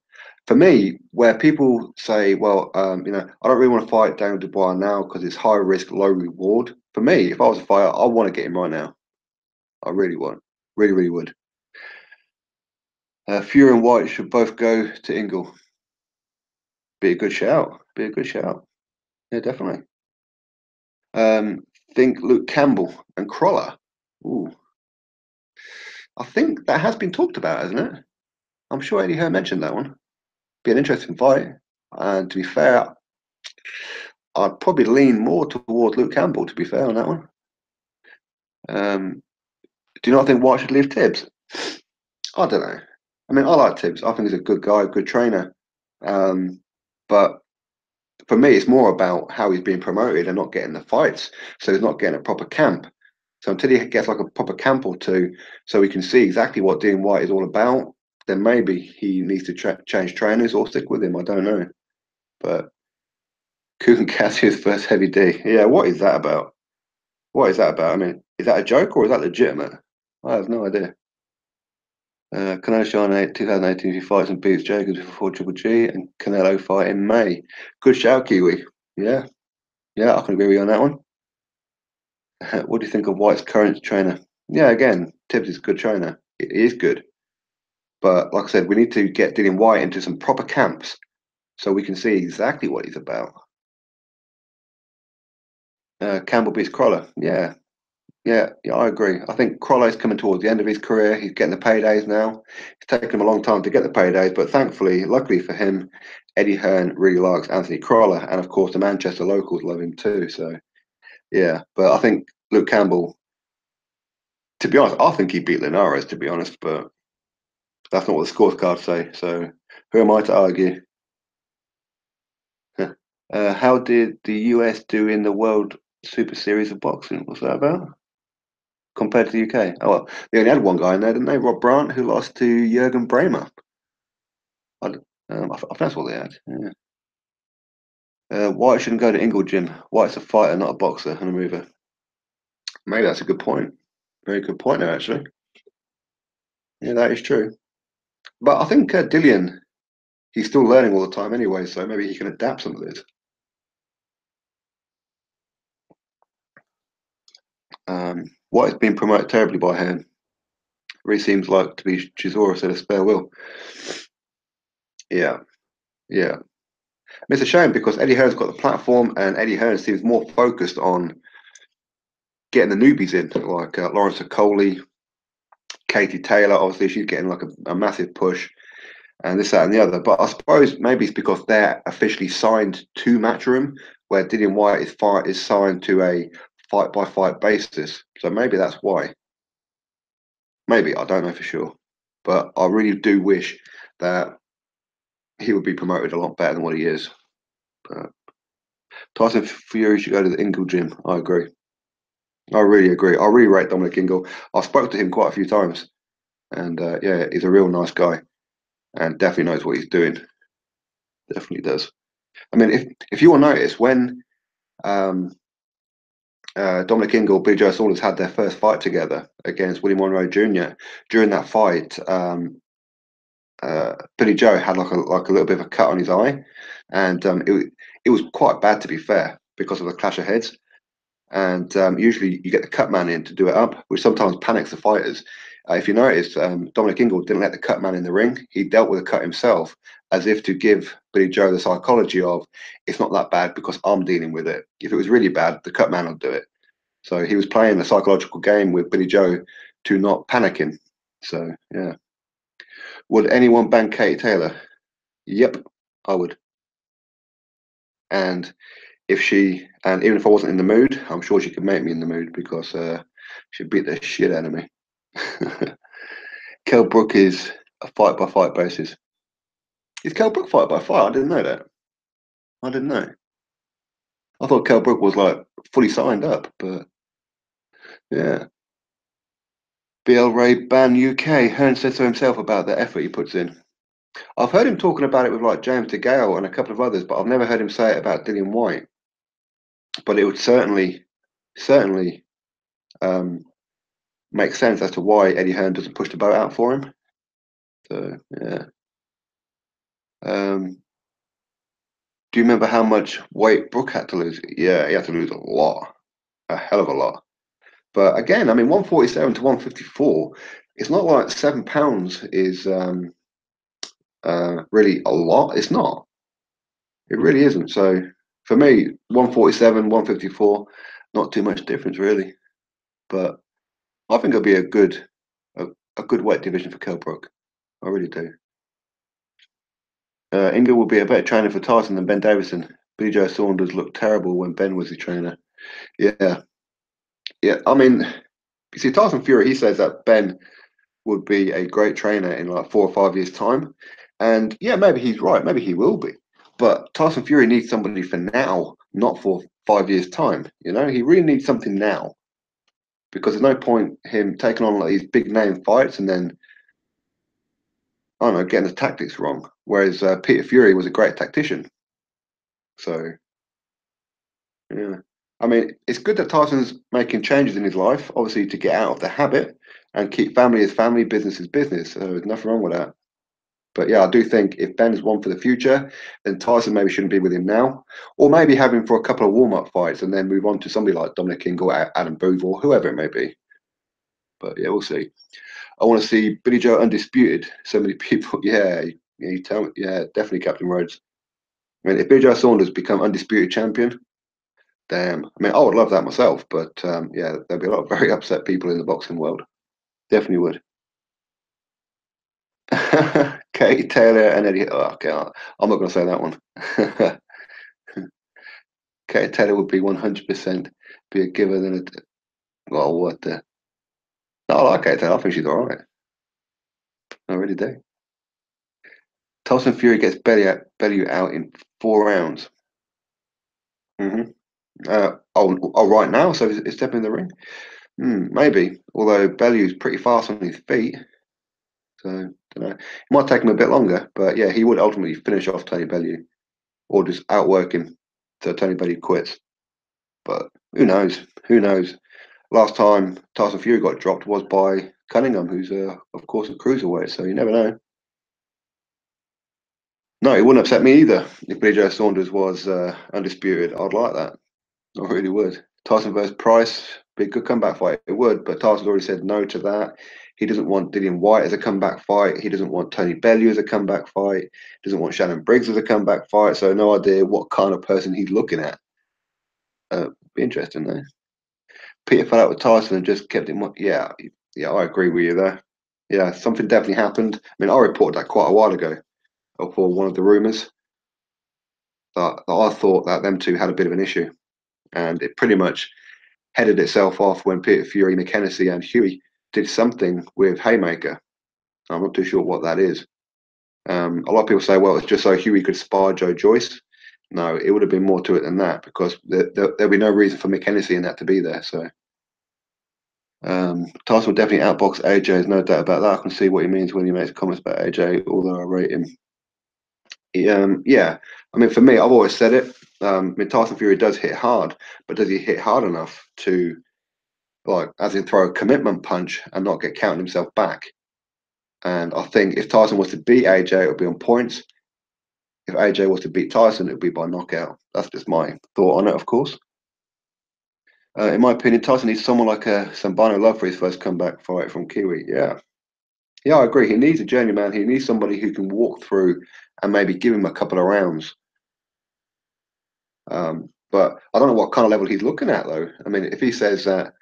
for me, where people say, well, I don't really want to fight Daniel Dubois now because it's high risk, low reward. For me, if I was a fighter, I want to get him right now. I really want. Really, really would. Fury and White should both go to Ingle. Be a good shout. Be a good shout. Yeah, definitely. Um, think Luke Campbell and Crawler. Ooh, I think that has been talked about, hasn't it? I'm sure Eddie Hearn mentioned that one. Be an interesting fight. And to be fair, I'd probably lean more towards Luke Campbell, to be fair, on that one. Do you not think White should leave Tibbs? I don't know. I mean, I like Tibbs. I think he's a good guy, a good trainer. But for me, it's more about how he's being promoted and not getting the fights. So he's not getting a proper camp. So until he gets like a proper camp or two, so we can see exactly what Dean White is all about, then maybe he needs to change trainers or stick with him. I don't know. But Kugan Cassius versus Heavy D. Yeah, what is that about? What is that about? I mean, is that a joke or is that legitimate? I have no idea. Canelo Sean 2018 he fights and beats Jacobs before Triple G and Canelo fight in May. Good shout, Kiwi. Yeah, yeah, I can agree with you on that one. What do you think of White's current trainer? Yeah, again, Tibbs is a good trainer. It is good. But like I said, we need to get Dillian White into some proper camps so we can see exactly what he's about. Campbell beats Crawler. Yeah, yeah, I agree. I think Crollo's coming towards the end of his career. He's getting the paydays now. It's taken him a long time to get the paydays, but thankfully, luckily for him, Eddie Hearn really likes Anthony Crolla, and of course, the Manchester locals love him too. So, yeah, but I think Luke Campbell, to be honest, I think he beat Linares, to be honest, but that's not what the scorecards say. So, who am I to argue? How did the US do in the World Super Series of Boxing? What's that about? Compared to the UK? Oh, well, they only had one guy in there, didn't they? Rob Brandt, who lost to Jurgen Bremer. I think that's what they had. Yeah. White shouldn't go to Ingle Gym. White's a fighter, not a boxer and a mover. Maybe that's a good point. Very good point there, actually. Yeah, that is true. But I think Dillian, he's still learning all the time anyway, so maybe he can adapt some of this. White has been promoted terribly by him. Really seems like to be Chisora said a spare will. Yeah, yeah. It's a shame because Eddie Hearn's got the platform, and Eddie Hearn seems more focused on getting the newbies in, like Lawrence Okoli, Katie Taylor. Obviously, she's getting like a massive push, and this, that, and the other. But I suppose maybe it's because they're officially signed to Matchroom, where Dillian White is signed to a fight by fight basis. So maybe that's why. Maybe I don't know for sure, but I really do wish that he would be promoted a lot better than what he is. But Tyson Fury should go to the Ingle gym. I agree. I really agree. I really rate Dominic Ingle. I spoke to him quite a few times, and yeah, he's a real nice guy and definitely knows what he's doing. Definitely does. I mean, if you will notice when um, Dominic Ingle, Billy Joe Saunders had their first fight together against Willie Monroe Jr. During that fight, Billy Joe had like a little bit of a cut on his eye, and it was quite bad to be fair because of the clash of heads. And usually you get the cut man in to do it up, which sometimes panics the fighters. If you notice, Dominic Ingle didn't let the cut man in the ring. He dealt with the cut himself, as if to give Billy Joe the psychology of it's not that bad because I'm dealing with it. If it was really bad, the cut man will do it. So he was playing a psychological game with Billy Joe to not panic him. So yeah. Would anyone ban Katie Taylor? Yep, I would. And even if I wasn't in the mood, I'm sure she could make me in the mood because she'd beat the shit out of me. Kell Brook is a fight by fight basis. Is Kell Brook fight by fight? I didn't know that. I didn't know. I thought Kell Brook was like fully signed up, but yeah. BL Ray ban UK. Hearn said so himself about the effort he puts in. I've heard him talking about it with like James DeGale and a couple of others, but I've never heard him say it about Dillian White. But it would certainly um, make sense as to why Eddie Hearn doesn't push the boat out for him. So yeah. Um, do you remember how much weight Brook had to lose? Yeah, he had to lose a lot, a hell of a lot. But again, I mean, 147 to 154, it's not like £7 is really a lot. It's not. It really isn't. So for me, 147, 154, not too much difference really. But I think it'll be a, a good weight division for Kell Brook. I really do. Ingle will be a better trainer for Tyson than Ben Davison. BJ Saunders looked terrible when Ben was the trainer. Yeah, yeah. I mean, you see, Tyson Fury, he says that Ben would be a great trainer in like 4 or 5 years' time. And yeah, maybe he's right. Maybe he will be. But Tyson Fury needs somebody for now, not for 5 years' time. You know, he really needs something now because there's no point him taking on like these big name fights and then I don't know getting the tactics wrong. Whereas Peter Fury was a great tactician. So yeah, I mean, it's good that Tyson's making changes in his life, obviously to get out of the habit and keep family as family, business as business. So there's nothing wrong with that. But yeah, I do think if Ben is one for the future, then Tyson maybe shouldn't be with him now, or maybe have him for a couple of warm-up fights and then move on to somebody like Dominic King or Adam Booth or whoever it may be. But yeah, we'll see. I want to see Billy Joe undisputed. So many people, yeah, you tell me, yeah, definitely Captain Rhodes. I mean, if Billy Joe Saunders become undisputed champion, damn. I mean, I would love that myself, but yeah, there'll be a lot of very upset people in the boxing world. Definitely would. Katie Taylor and Eddie. Oh, okay, I'm not going to say that one. Katie Taylor would be 100% be a giver than a. Well, what the? No, I like Katie Taylor. I think she's all right. I really do. Tyson Fury gets belly out in 4 rounds. Hmm. Right now, so it's stepping in the ring. Maybe, although Bellew's pretty fast on his feet, so don't know. It might take him a bit longer, but yeah, he would ultimately finish off Tony Bellew or just outwork him so Tony Bellew quits. But who knows? Who knows? Last time Tyson Fury got dropped was by Cunningham, who's of course a cruiserweight, so you never know. No, it wouldn't upset me either if BJ Saunders was undisputed. I'd like that. I really would. Tyson versus Price, be a good comeback fight. It would, but Tyson's already said no to that. He doesn't want Dillian White as a comeback fight. He doesn't want Tony Bellew as a comeback fight. He doesn't want Shannon Briggs as a comeback fight. So no idea what kind of person he's looking at. Be interesting though. Peter fell out with Tyson and just kept him. Yeah, yeah, I agree with you there. Yeah, something definitely happened. I mean, I reported that quite a while ago for one of the rumours that I thought that them two had a bit of an issue, and it pretty much headed itself off when Peter Fury, McKenzie, and Huey did something with Haymaker. I'm not too sure what that is, A lot of people say, well, it's just so Hughie could spar Joe Joyce. No, it would have been more to it than that, because there'll be no reason for Mick Hennessy and that to be there. So Tyson will definitely outbox AJ. There's no doubt about that. I can see what he means when he makes comments about AJ, although I rate him. Yeah, I mean, for me, I've always said it. I mean, Tyson Fury does hit hard, but does he hit hard enough to, like, as in throw a commitment punch and not get counted himself back? And I think if Tyson was to beat AJ, it would be on points. If AJ was to beat Tyson, it would be by knockout. That's just my thought on it, of course. In my opinion, Tyson needs someone like a Sambano Love for his first comeback fight from Kiwi. Yeah, I agree. He needs a journeyman. He needs somebody who can walk through and maybe give him a couple of rounds. But I don't know what kind of level he's looking at, though. I mean, if he says that,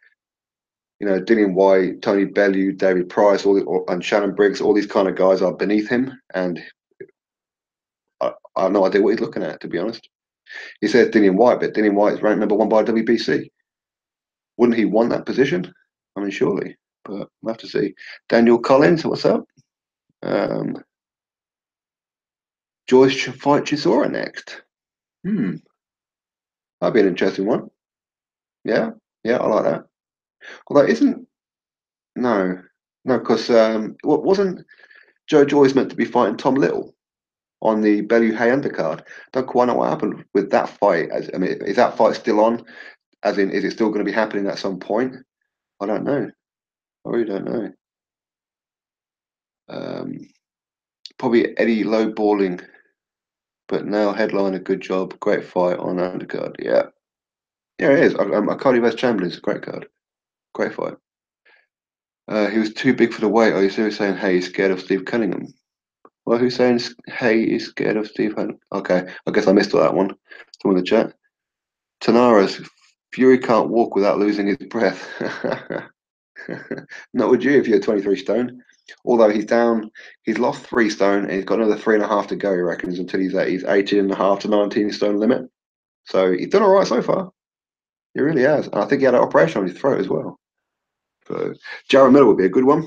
Dillian White, Tony Bellew, David Price, and Shannon Briggs, all these kind of guys are beneath him, and I have no idea what he's looking at, to be honest. He says Dillian White, but Dillian White is ranked number one by WBC. Wouldn't he want that position? I mean, surely. But we'll have to see. Daniel Collins, what's up? Joyce should fight Chisora next. That'd be an interesting one. Yeah, yeah, I like that. Although isn't no, because what wasn't Joe Joyce meant to be fighting Tom Little on the Bellew Hay undercard? Don't quite know what happened with that fight. I mean, is that fight still on? As in, is it still going to be happening at some point? I don't know. I really don't know. Probably Eddie lowballing, but now headline a good job. Great fight on undercard. Yeah, yeah, it is. Cardi vs Chamberlain is a great card. Great fight. He was too big for the weight. Are you seriously saying, hey, he's scared of Steve Cunningham? Well, who's saying, hey, he's scared of Steve Cunningham? Okay, I guess I missed all that one. Still in the chat. Tanaras, Fury can't walk without losing his breath. Not would you if you're 23 stone. Although he's down, he's lost 3 stone and he's got another 3.5 to go, he reckons, until he's at his 18.5 to 19 stone limit. So he's done all right so far. He really has. And I think he had an operation on his throat as well. So Jarrell Miller would be a good one.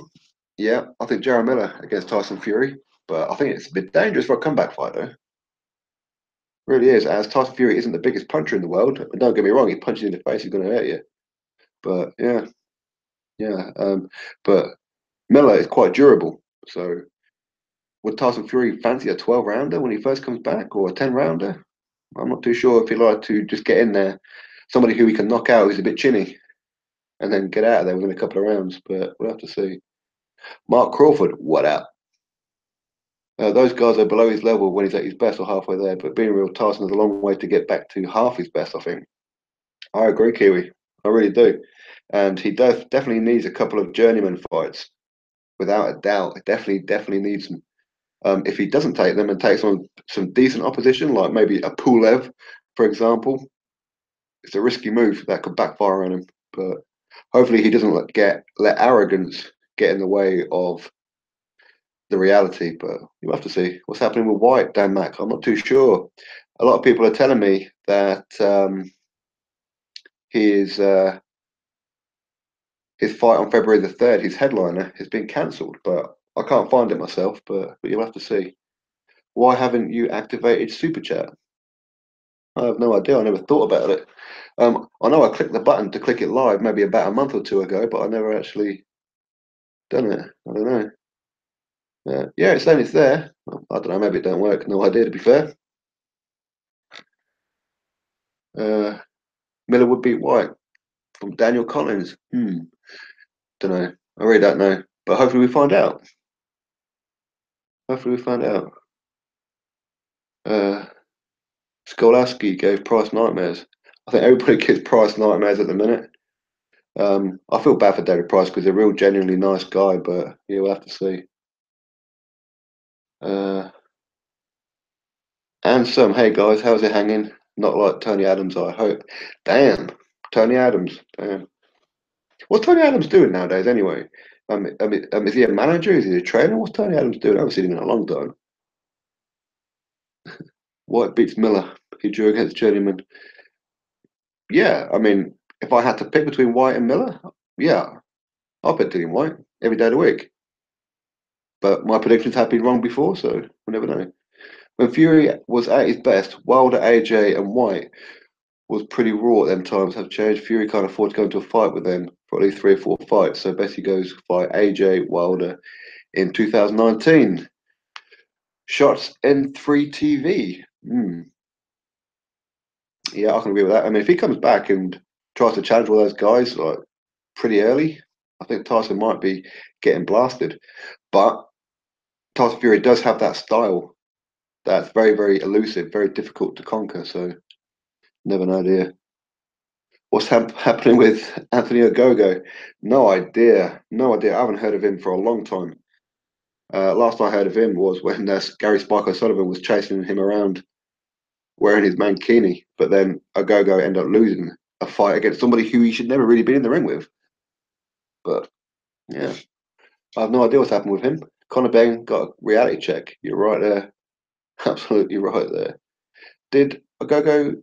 Yeah, I think Jarrell Miller against Tyson Fury. But I think it's a bit dangerous for a comeback fight, though. Really is. As Tyson Fury isn't the biggest puncher in the world. And don't get me wrong, he punches you in the face, he's going to hurt you. But yeah. But Miller is quite durable. So would Tyson Fury fancy a 12 rounder when he first comes back, or a 10 rounder? I'm not too sure if he'd like to just get in there, somebody who he can knock out who's a bit chinny, and then get out of there within a couple of rounds. But we'll have to see. Mark Crawford, what up? Those guys are below his level when he's at his best or halfway there. But being real, Tyson has a long way to get back to half his best, I think. I agree, Kiwi. I really do. And he definitely needs a couple of journeyman fights, without a doubt. Definitely needs them. If he doesn't take them and takes on some decent opposition, like maybe a Pulev, for example, it's a risky move that could backfire on him. But hopefully he doesn't let arrogance get in the way of the reality. But you'll have to see what's happening with White, Dan Mack. I'm not too sure. A lot of people are telling me that his fight on February the 3rd, his headliner, has been cancelled. But I can't find it myself. But you'll have to see. Why haven't you activated Super Chat? I have no idea. I never thought about it. I know I clicked the button to click it live maybe about a month or two ago, but I never actually done it. I don't know. Yeah, it's saying it's there. I don't know. Maybe it don't work. No idea, to be fair. Miller would beat White from Daniel Collins. Don't know. I really don't know. But hopefully we find out. Hopefully we find out. Skolaski gave Price nightmares. I think everybody gives Price nightmares at the minute. I feel bad for David Price because he's a real genuinely nice guy, but yeah, we'll have to see. And some, hey guys, how's it hanging? Not like Tony Adams, I hope. Damn, Tony Adams. Damn. What's Tony Adams doing nowadays anyway? Is he a manager? Is he a trainer? What's Tony Adams doing? I haven't seen him in a long time. White beats Miller. He drew against Journeyman. Yeah, I mean, if I had to pick between White and Miller, yeah, I'll bet Dillian White every day of the week. But my predictions have been wrong before, so we never know. When Fury was at his best, Wilder, AJ, and White was pretty raw at them times. Have changed. Fury can't afford to go into a fight with them for at least 3 or 4 fights. So basically goes fight AJ Wilder in 2019. Shots N3 TV. Yeah, I can agree with that. I mean, if he comes back and tries to challenge all those guys like pretty early, I think Tyson might be getting blasted. But Tyson Fury does have that style that's very, very elusive, very difficult to conquer. So never know, dear. What's happening with Anthony Ogogo? No idea. No idea. I haven't heard of him for a long time. Last I heard of him was when Gary Spike O'Sullivan was chasing him around wearing his mankini, but then Ogogo ended up losing a fight against somebody who he should never really be in the ring with. But yeah, I have no idea what's happened with him. Conor Benn got a reality check. You're right there. Absolutely right there. Did Ogogo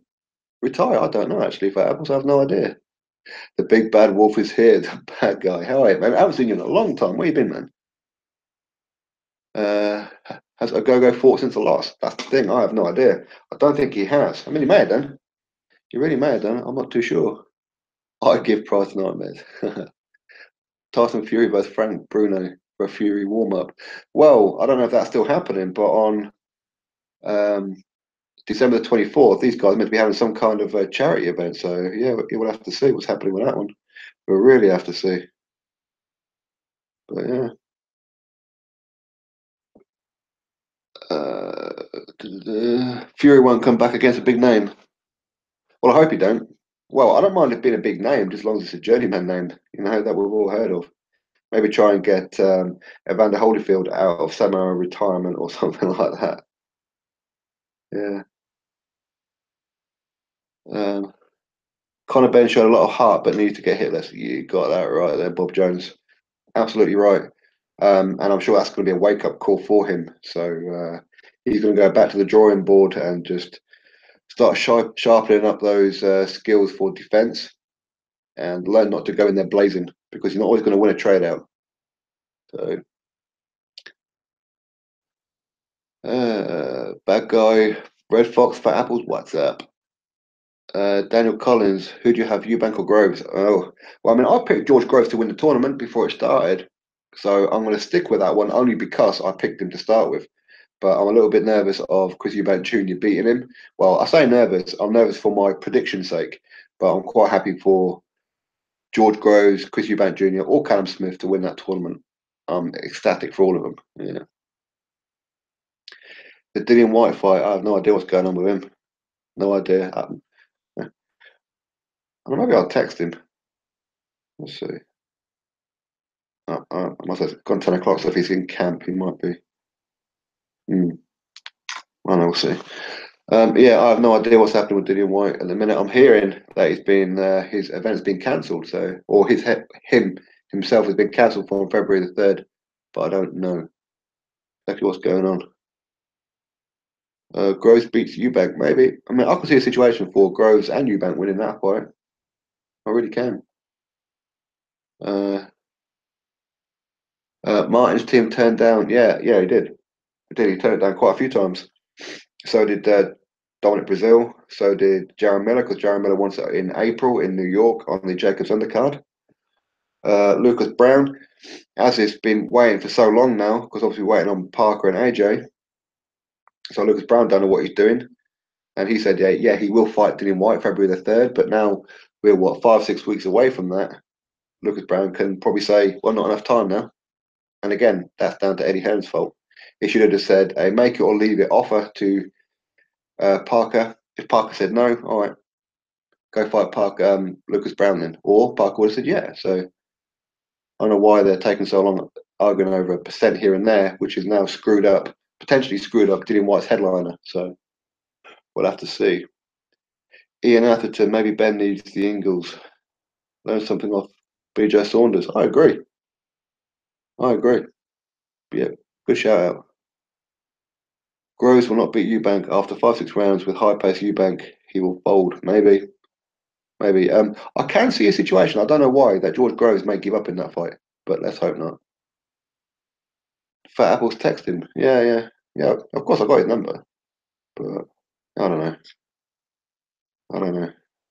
retire? I don't know actually. If that happens, I have no idea. The big bad wolf is here. The bad guy. How are you, man? I haven't seen you in a long time. Where you been, man? Uh, has Ogogo fought since the loss? That's the thing. I have no idea. I don't think he has. I mean, he may have done. He really may have done. I'm not too sure. I give Price nightmares. Tyson Fury versus Frank Bruno for a Fury warm up. Well, I don't know if that's still happening, but on um, December the 24th, these guys are meant to be having some kind of a charity event. So yeah, we'll have to see what's happening with that one. We'll really have to see. But yeah. Fury won't come back against a big name. Well, I hope he don't. Well, I don't mind it being a big name, just as long as it's a journeyman name, that we've all heard of. Maybe try and get Evander Holyfield out of semi-retirement or something like that. Yeah. Um, Conor Benn showed a lot of heart, but needs to get hit less. You got that right there, Bob Jones. Absolutely right. And I'm sure that's going to be a wake-up call for him. So he's going to go back to the drawing board and just start sharpening up those skills for defense and learn not to go in there blazing because you're not always going to win a trade out. So, bad guy, Red Fox, Fat Apples, what's up? Daniel Collins, who do you have, Eubank or Groves? Oh, well, I mean, I picked George Groves to win the tournament before it started. So I'm going to stick with that one only because I picked him to start with. But I'm a little bit nervous of Chris Eubank Jr. beating him. Well, I say nervous. I'm nervous for my prediction's sake, but I'm quite happy for George Groves, Chris Eubank Jr., or Callum Smith to win that tournament. I'm ecstatic for all of them. Yeah. The Dillian White fight, I have no idea what's going on with him. No idea. Maybe I'll text him. Let's see. I must have gone 10 o'clock, so if he's in camp, he might be. I know, we'll see. Yeah, I have no idea what's happening with Dillian White at the minute. I'm hearing that his event's been cancelled, or him himself has been cancelled from February the 3rd, but I don't know exactly what's going on. Groves beats Eubank, maybe. I mean, I can see a situation for Groves and Eubank winning that fight. I really can. Uh, Martin's team turned down. Yeah, he did. He turned it down quite a few times. So did Dominic Brazil. So did Jaron Miller, because Jaron Miller wants it in April in New York on the Jacobs undercard. Lucas Brown, as it's been waiting for so long now, because obviously waiting on Parker and AJ. So Lucas Brown don't know what he's doing. And he said, yeah, he will fight Dillian White February the 3rd. But now we're, 5-6 weeks away from that. Lucas Brown can probably say, well, not enough time now. And again, that's down to Eddie Hearn's fault. He should have just said, a make it or leave it offer to Parker. If Parker said no, all right, go fight Lucas Brown then. Or Parker would have said yeah. So I don't know why they're taking so long arguing over a percent here and there, which is now potentially screwed up Dillian White's headliner. So we'll have to see. Ian Atherton, maybe Ben needs the Ingles. Learn something off BJ Saunders. I agree. Yeah, good shout out. Groves will not beat Eubank after 5-6 rounds with high pace Eubank. He will fold. Maybe. I can see a situation. I don't know why that George Groves may give up in that fight, but let's hope not. Fat Apple's text him. Yeah. Of course, I got his number, but I don't know.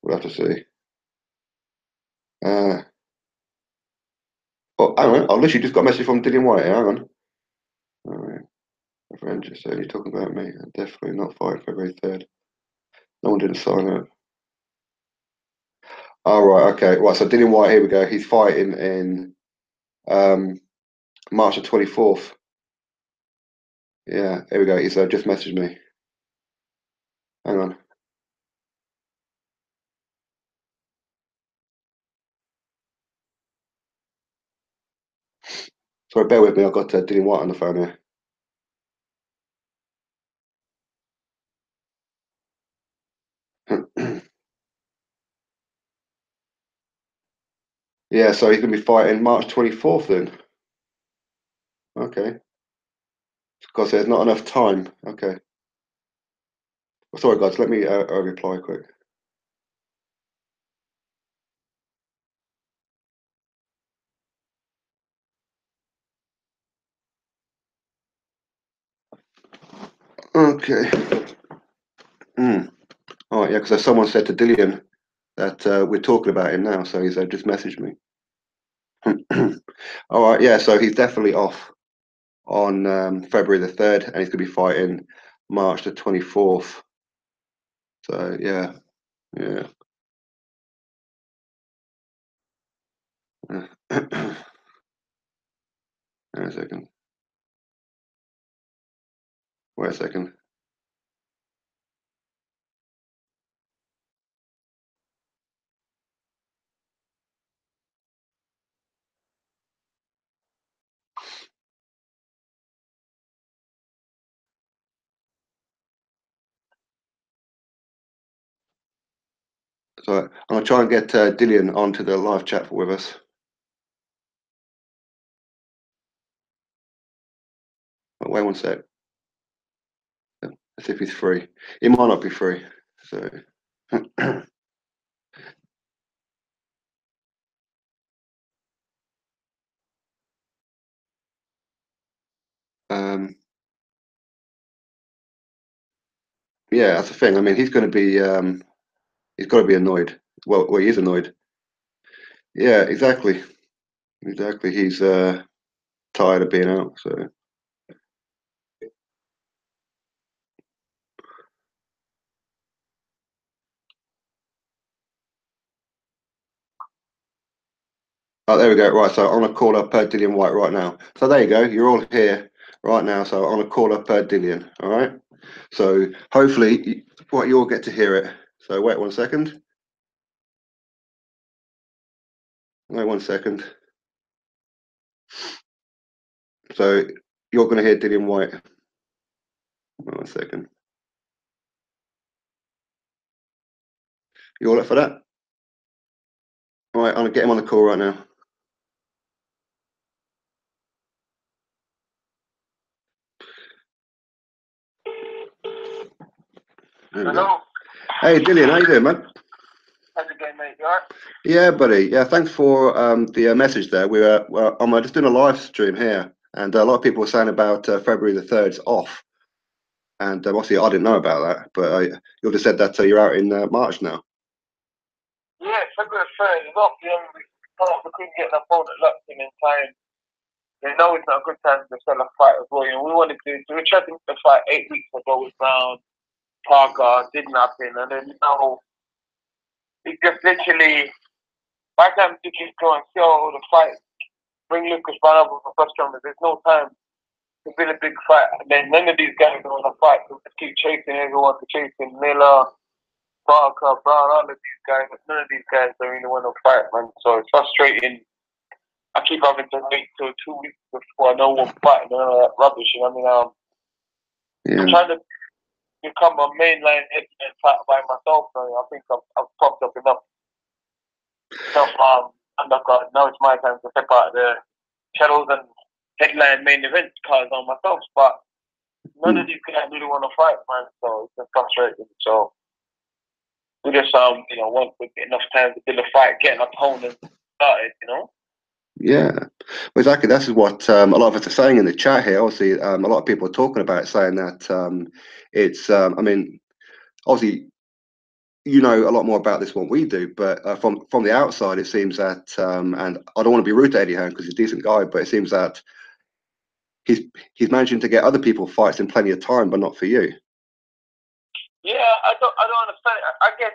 We'll have to see. Oh, hang on. I literally just got a message from Dillian White. Hang on. All right. My friend just said, "You're talking about me. I'm definitely not fighting February 3rd. No one didn't sign up." All right. Okay. Right. So Dillian White. Here we go. He's fighting in March the 24th. Yeah. Here we go. He's just messaged me. Hang on. Sorry, bear with me. I've got Dillian White on the phone here. Yeah, so he's going to be fighting March 24th then. Okay. Because there's not enough time. Okay. Well, sorry, guys. Let me reply quick. Okay. All right, yeah, because someone said to Dillian that we're talking about him now, so he's just messaged me. All right, yeah, so he's definitely off on February the 3rd, and he's going to be fighting March the 24th. So, yeah. Wait a second. Wait a second. So I'm going to try and get Dillian onto the live chat with us. Wait one sec. Let's see if he's free. He might not be free. So. Yeah, that's the thing. I mean, he's going to be. He's got to be annoyed. Well, he is annoyed. Yeah, exactly. He's tired of being out. So. Oh, there we go. Right, so I'm gonna call up Dillian White right now. So there you go. You're all here right now. So I'm gonna call up Dillian. All right. So hopefully, you'll get to hear it. So wait one second. Wait one second. So you're gonna hear Dillian White. Wait one second. You all up for that? All right. I'm gonna get him on the call right now. Hello. Hey, Dillian, how you doing, man? How's it going, mate? You alright? Yeah, buddy. Yeah, thanks for the message there. I'm just doing a live stream here, and a lot of people were saying about February the 3rd's off, and obviously I didn't know about that, but you just said that you're out in March now. Yeah, February 3rd is off. We couldn't get the phone locked in time. They know it's not a good time to sell a fight as well. We wanted to, we tried to make the fight 8 weeks ago with Brown, Parker, didn't happen, and then now it just literally, by the time you keep going, still the fight, bring Lucas Brown up with the first round, there's no time to build a big fight. And then none of these guys want to fight. We just keep chasing everyone, chasing Miller, Parker, Brown, all of these guys. None of these guys don't really want to fight, man. So it's frustrating. I keep having to wait till 2 weeks before I know what fighting and all that rubbish. You know what I mean? I'm trying to become a mainline headline fighter by myself. So I think I've popped up enough undercard. Now it's my time to step out of the shadows and headline main event cards on myself. But none of these guys really want to fight, man. So it's just frustrating. So we just want enough time to build a fight, get an opponent started, Yeah. Well, exactly. That's what a lot of us are saying in the chat here. Obviously, a lot of people are talking about it, saying that it's. I mean, obviously, you know a lot more about this than what we do, but from the outside, it seems that, and I don't want to be rude to Eddie Hearn because he's a decent guy, but it seems that he's managing to get other people fights in plenty of time, but not for you. Yeah, I don't understand. I guess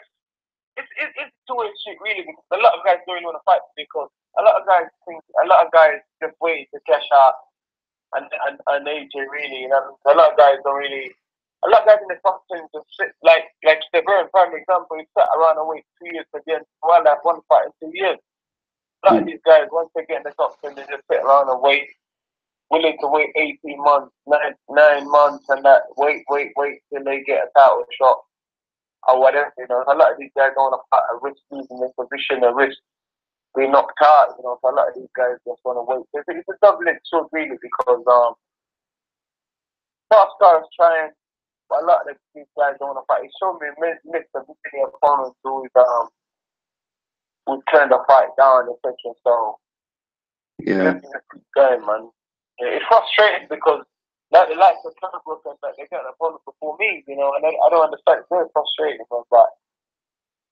it's two-way street really, because a lot of guys don't really want to fight because a lot of guys just wait to cash out and AJ really, you know. A lot of guys don't really. A lot of guys in the top 10 just sit like Steve prime example. He sat around and wait 2 years against Wildlife, one fight in 2 years. A lot of these guys, once they get in the top 10, they just sit around and wait, willing to wait 18 months, 9 months, and that wait till they get a title shot or whatever. You know, a lot of these guys don't want to fight a risk losing their position, a risk being knocked out. You know, so a lot of these guys just want to wait. It's a double-edged sword really, because fast cars trying. But a lot of these guys don't want to fight. He showed me mixed of many opponents who turned the fight down, etc. So Yeah. let's just keep going, man. It's frustrating because like the likes of Turnbull and that they got an opponent before me, you know, and I don't understand. It's very frustrating, but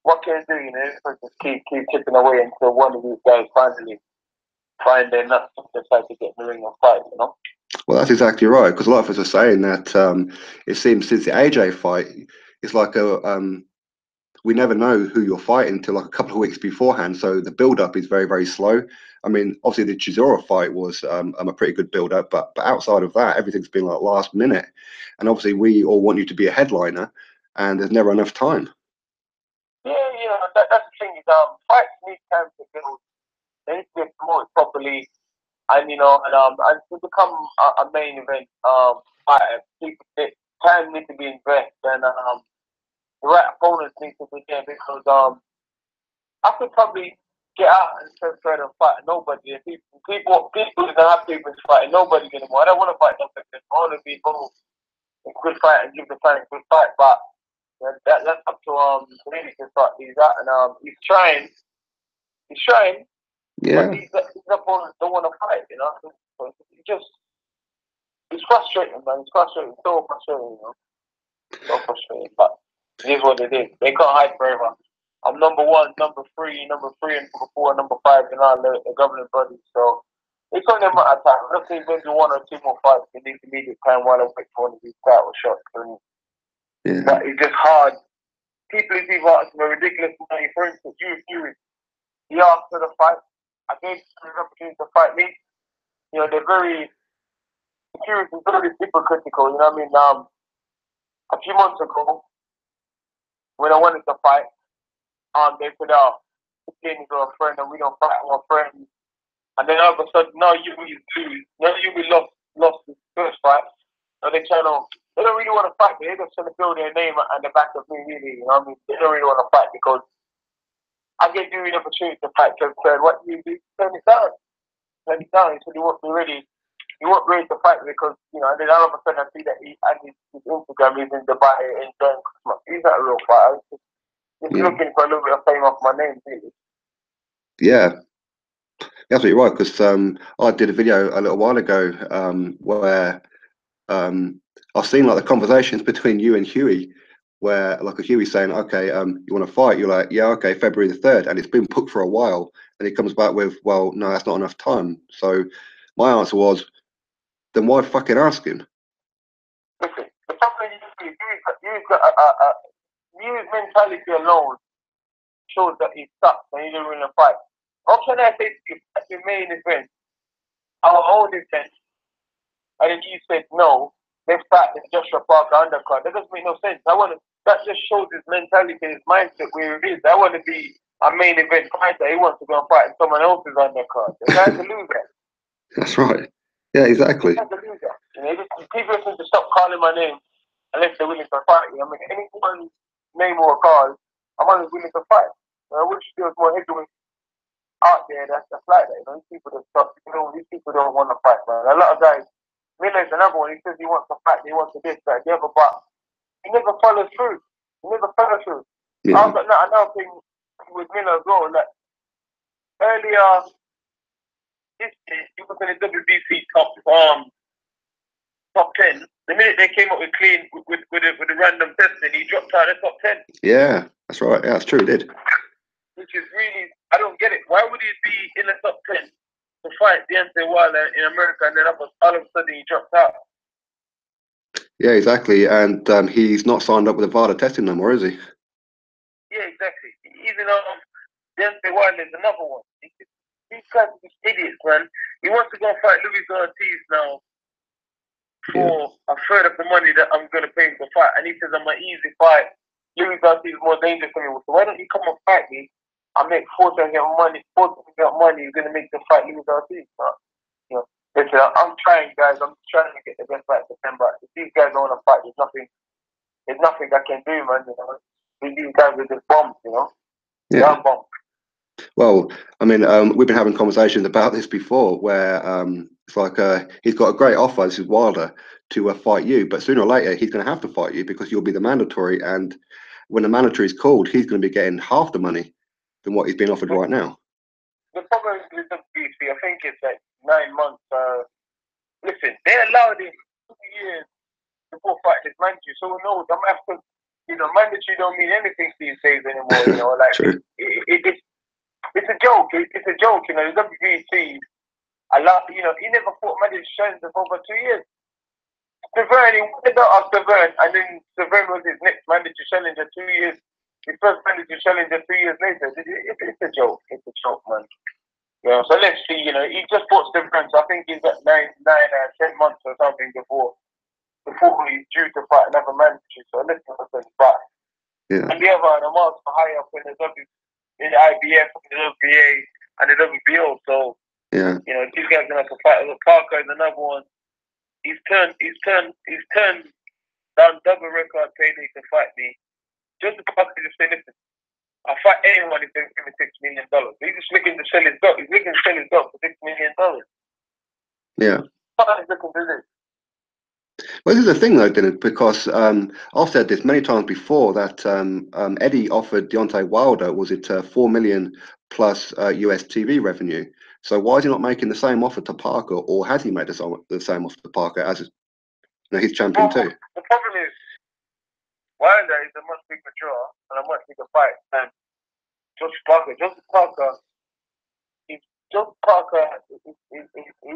what can you do, you know? Just keep chipping away until one of these guys finally find their nuts and decide to get in the ring and fight, you know? Well, that's exactly right. Because a lot of us are saying that it seems since the AJ fight, it's like we never know who you're fighting until like a couple of weeks beforehand. So the build-up is very, very slow. I mean, obviously the Chisora fight was a pretty good build-up, but outside of that, everything's been like last minute. And obviously we all want you to be a headliner, and there's never enough time. Yeah, you know, that's the thing is, fights need time to build. They need to get promoted properly, and you know, and to become a main event fighter, time needs to be invested, and the right opponents need to be there, because I could probably get out and try to fight nobody. And people is not happy with fighting nobody anymore. I don't want to fight nobody. I want to be both a good fight and give the fan a good fight, but that's up to really to start these out, and he's trying, Yeah. but these opponents don't want to fight, you know. So it's frustrating, man. It's frustrating, so frustrating, you know. So frustrating, but it is what it is. They can't hide forever. I'm number 1, number 3, and number 4, and number 5 in all the governing bodies. So it's only a matter of time. Let's say maybe 1 or 2 more fights in this immediate time while I wait for one of these title shots. Yeah. But it's just hard. People is even asking for ridiculous money. For instance, you Fury, he asked for the fight. I gave him an opportunity to fight me. You know, they're very Fury is very hypocritical. You know what I mean? A few months ago, when I wanted to fight, they said, this game is our friend and we don't fight our friends. And then all of a sudden, now you will lose. Now you will lost the first fight. So they don't really want to fight, but they're just trying to build their name on the back of me, really. You know what I mean? They don't really want to fight because I gave you an opportunity to fight Kev Third. What you do? Turn it down. Turn it down. He said you weren't ready to fight because, you know, and then all of a sudden I see that he and his Instagram is in Dubai enjoying Christmas. He's not a real fighter. Just looking for a little bit of fame off my name, really. Yeah. You're absolutely right, because I did a video a little while ago where I've seen like the conversations between you and Huey, where like Huey saying, okay, you want to fight? You're like, yeah, okay, February the 3rd, and it's been put for a while, and he comes back with, well, no, that's not enough time. So my answer was, then why fucking ask him? Listen, the problem is Hugh's mentality alone shows that he's stuck and he didn't win a fight. How can I say to you, at the main event, our own event, and then you said no, let's start the Joshua Parker undercard? That doesn't make no sense. That just shows his mentality, his mindset where it is. I want to be a main event fighter. He wants to go and fight in someone else's undercard. The guy's a loser. That's right. Yeah, exactly. The guy's a loser. You know, people need to stop calling my name unless they're willing to fight. You know, I mean, anyone's name or a call, I'm always willing to fight. I wish there was more heavyweight out there that's like that. You know, these people don't want to fight, man. A lot of guys, Miller's another one. He says he wants to fight, he wants to this, that, the other, but he never follows through. Yeah. I've got another thing with Miller as well. Like earlier this year, he was in the WBC top 10. The minute they came up with clean with the random testing, he dropped out of the top 10. Yeah, that's right. Yeah, that's true. He did. Which is really, I don't get it. Why would he be in the top 10 to fight Deontay Wilder in America, and then all of a sudden he dropped out? Yeah, exactly. And he's not signed up with the VADA testing no more, is he? Yeah, exactly. Even Deontay Wilder is another one. These guys are just idiots, man. He wants to go fight Luis Ortiz now for a third of the money that I'm going to pay him to fight. And he says I'm an easy fight. Luis Ortiz is more dangerous than me. So why don't you come and fight me? I make 40 and get money. 40 and get money. You're going to make the fight Luis Ortiz. You know, listen, I'm trying, guys. I'm trying to get the best fight for them. But if these guys don't want to fight, there's nothing I can do, man. You know, these guys are just bombs. You know, Yeah. bombs. Well, I mean, we've been having conversations about this before, where it's like he's got a great offer. This is Wilder to fight you, but sooner or later he's going to have to fight you because you'll be the mandatory, and when the mandatory is called, he's going to be getting half the money than what he's being offered right now. The problem with the BC, I think it's like 9 months. Listen, they allowed him 2 years before fighting this mandatory, so no, I'm after, you know, mandatory don't mean anything these days anymore. You know, like it's a joke. It's a joke. You know, the WBC, you know, he never fought mandatory challenger for over 2 years. Severn, he went out of Severn, and then Severn was his next mandatory challenger 2 years. His first mandatory challenger 3 years later. It's a joke. It's a joke, man. You know, so let's see. You know, he just fought Severn. So I think he's got 10 months or something before he's due to fight another mandatory. So let's see what happens. But and the other, I'm also high up in the IBF, the WBA, and the WBO. So you know, these guys are gonna have to fight. Parker is another one. He's turned down double record payday to fight me. Just Parker just say, listen, I'll fight anyone if they give me $6 million. He's just looking to sell his belt. He's looking to sell his belt for $6 million. Yeah. He's looking to do this. Well, this is the thing, though, Dylan, because I've said this many times before that Eddie offered Deontay Wilder, was it $4 million plus US TV revenue? So why is he not making the same offer to Parker, or has he made the same offer to Parker as his champion too? The problem is, Wilder is a much bigger draw and a much bigger fight than Josh Parker. Josh Parker, he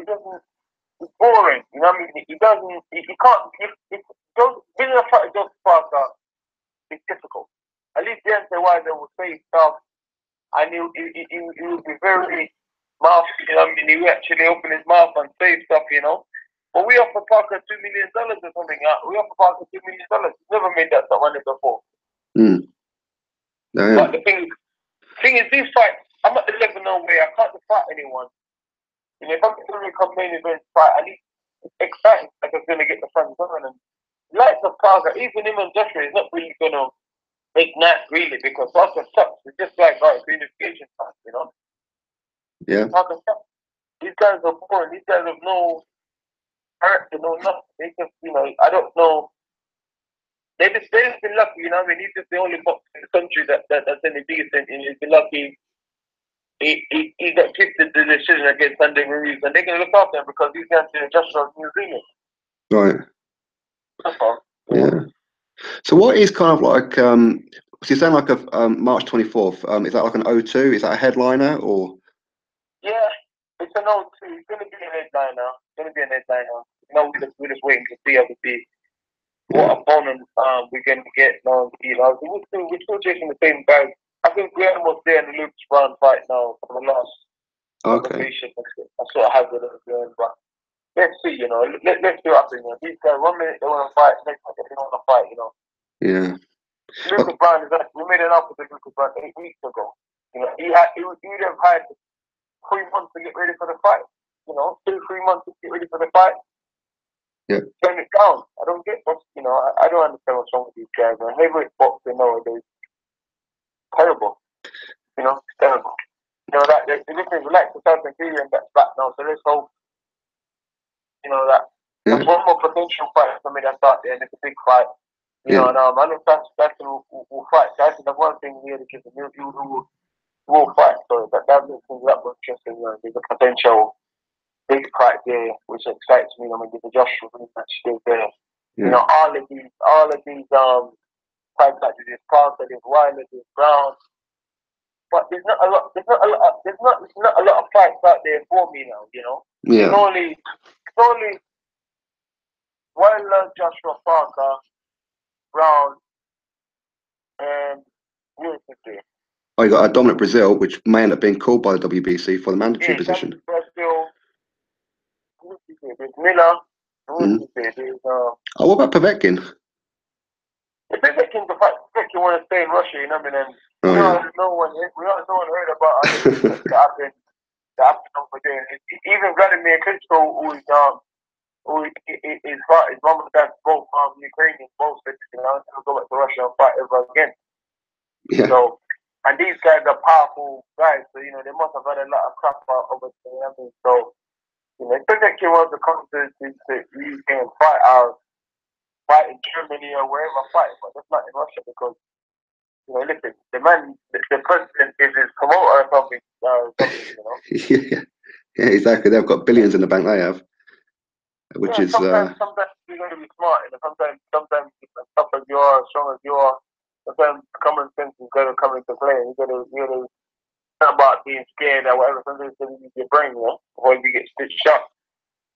doesn't. It's boring, you know what I mean? He can't. Being a fighter, Josh Parker, is difficult. At least Deontay Wilder will say stuff, and he will be very mouthy. You know what I mean? He will actually open his mouth and say stuff, you know. But we offer Parker $2 million or something. We offer Parker $2 million. He's never made that money before. But the thing is, these fights, I'm at the level now where I can't fight anyone. You know, if I'm going to come main event fight, at least it's exciting. Like I'm going to get the fans going. And likes of Parker, even him and Jeffrey is not really going to make that really, because Parker sucks. It's just like unification fans, you know. Yeah. Parker sucks. These guys are boring. These guys have no character, no nothing. They just, you know, I don't know. They've just been lucky, you know. I mean, he's just the only boxer in the country that's any decent, and he's been lucky. He got gifted the decision against Sunday Ruiz, and they're going to look after him because he's going to adjust from New Zealand. Right. That's all. Yeah. So what is kind of like, so you're saying like a March 24th, is that like an O2? Is that a headliner or? Yeah, it's an O2. It's going to be a headliner. You know, we're just waiting to see, obviously, what opponent we're going to get. No, you know, we're still chasing the same guys. I think we're almost there in the Luke Brown fight now for the last conversation. I sort of have it again, but let's see, you know. Let's see what happens. You know. These guys, 1 minute they want to fight, next minute they don't want to fight, you know. Yeah. Lucas Brown we made an offer to Lucas Brown 8 weeks ago. You know, he would have had 3 months to get ready for the fight. You know, 2-3 months to get ready for the fight. Yeah. Turn it down. I don't get what's, you know, I don't understand what's wrong with these guys, man. Heavyweight boxing nowadays. Terrible. You know, it's terrible. You know, that the difference is like the South Korea and that's back now, so let's hope, you know, that's one more potential fight for me that's out there, and it's a big fight. You know, and I know Tyson will fight. Tyson, the one thing here to give him, he will fight, so that makes things that much interesting. You know, there's a potential big fight there, which excites me. I mean, the Joshua rematch still there. Yeah. You know, all of these fights like this Parker, this Wilder, this Brown. But there's not a lot. There's not a lot of fights out there for me now. You know, Yeah. it's only Wilder, Joshua Parker, Brown, and Wilson there. Oh, you got Dominic Brazil, which may end up being called by the WBC for the mandatory Yeah, position. Brazil. There's Miller. There's Oh, what about Povetkin? If Povetkin want to stay in Russia, you know what I mean? And no one heard about other things that happened over there. Even Vladimir Klitschko, who his mom and dad both Ukrainian, both said, you know, he'll go back to Russia and fight ever again. Yeah. So, and these guys are powerful guys, so you know they must have had a lot of crap over there. You know what I mean? So, you know, if Povetkin wants to come to the UK and fight in Germany or wherever, fight, but that's not in Russia because, you know, listen, the president is his promoter or something, you know. Yeah, exactly. They've got billions in the bank. They have, which is sometimes you got to be smart. You know, sometimes as tough as you are, as strong as you are, sometimes common sense is got to come into play. You got to not about being scared or whatever. Sometimes you use your brain, you know, before you get stitched up.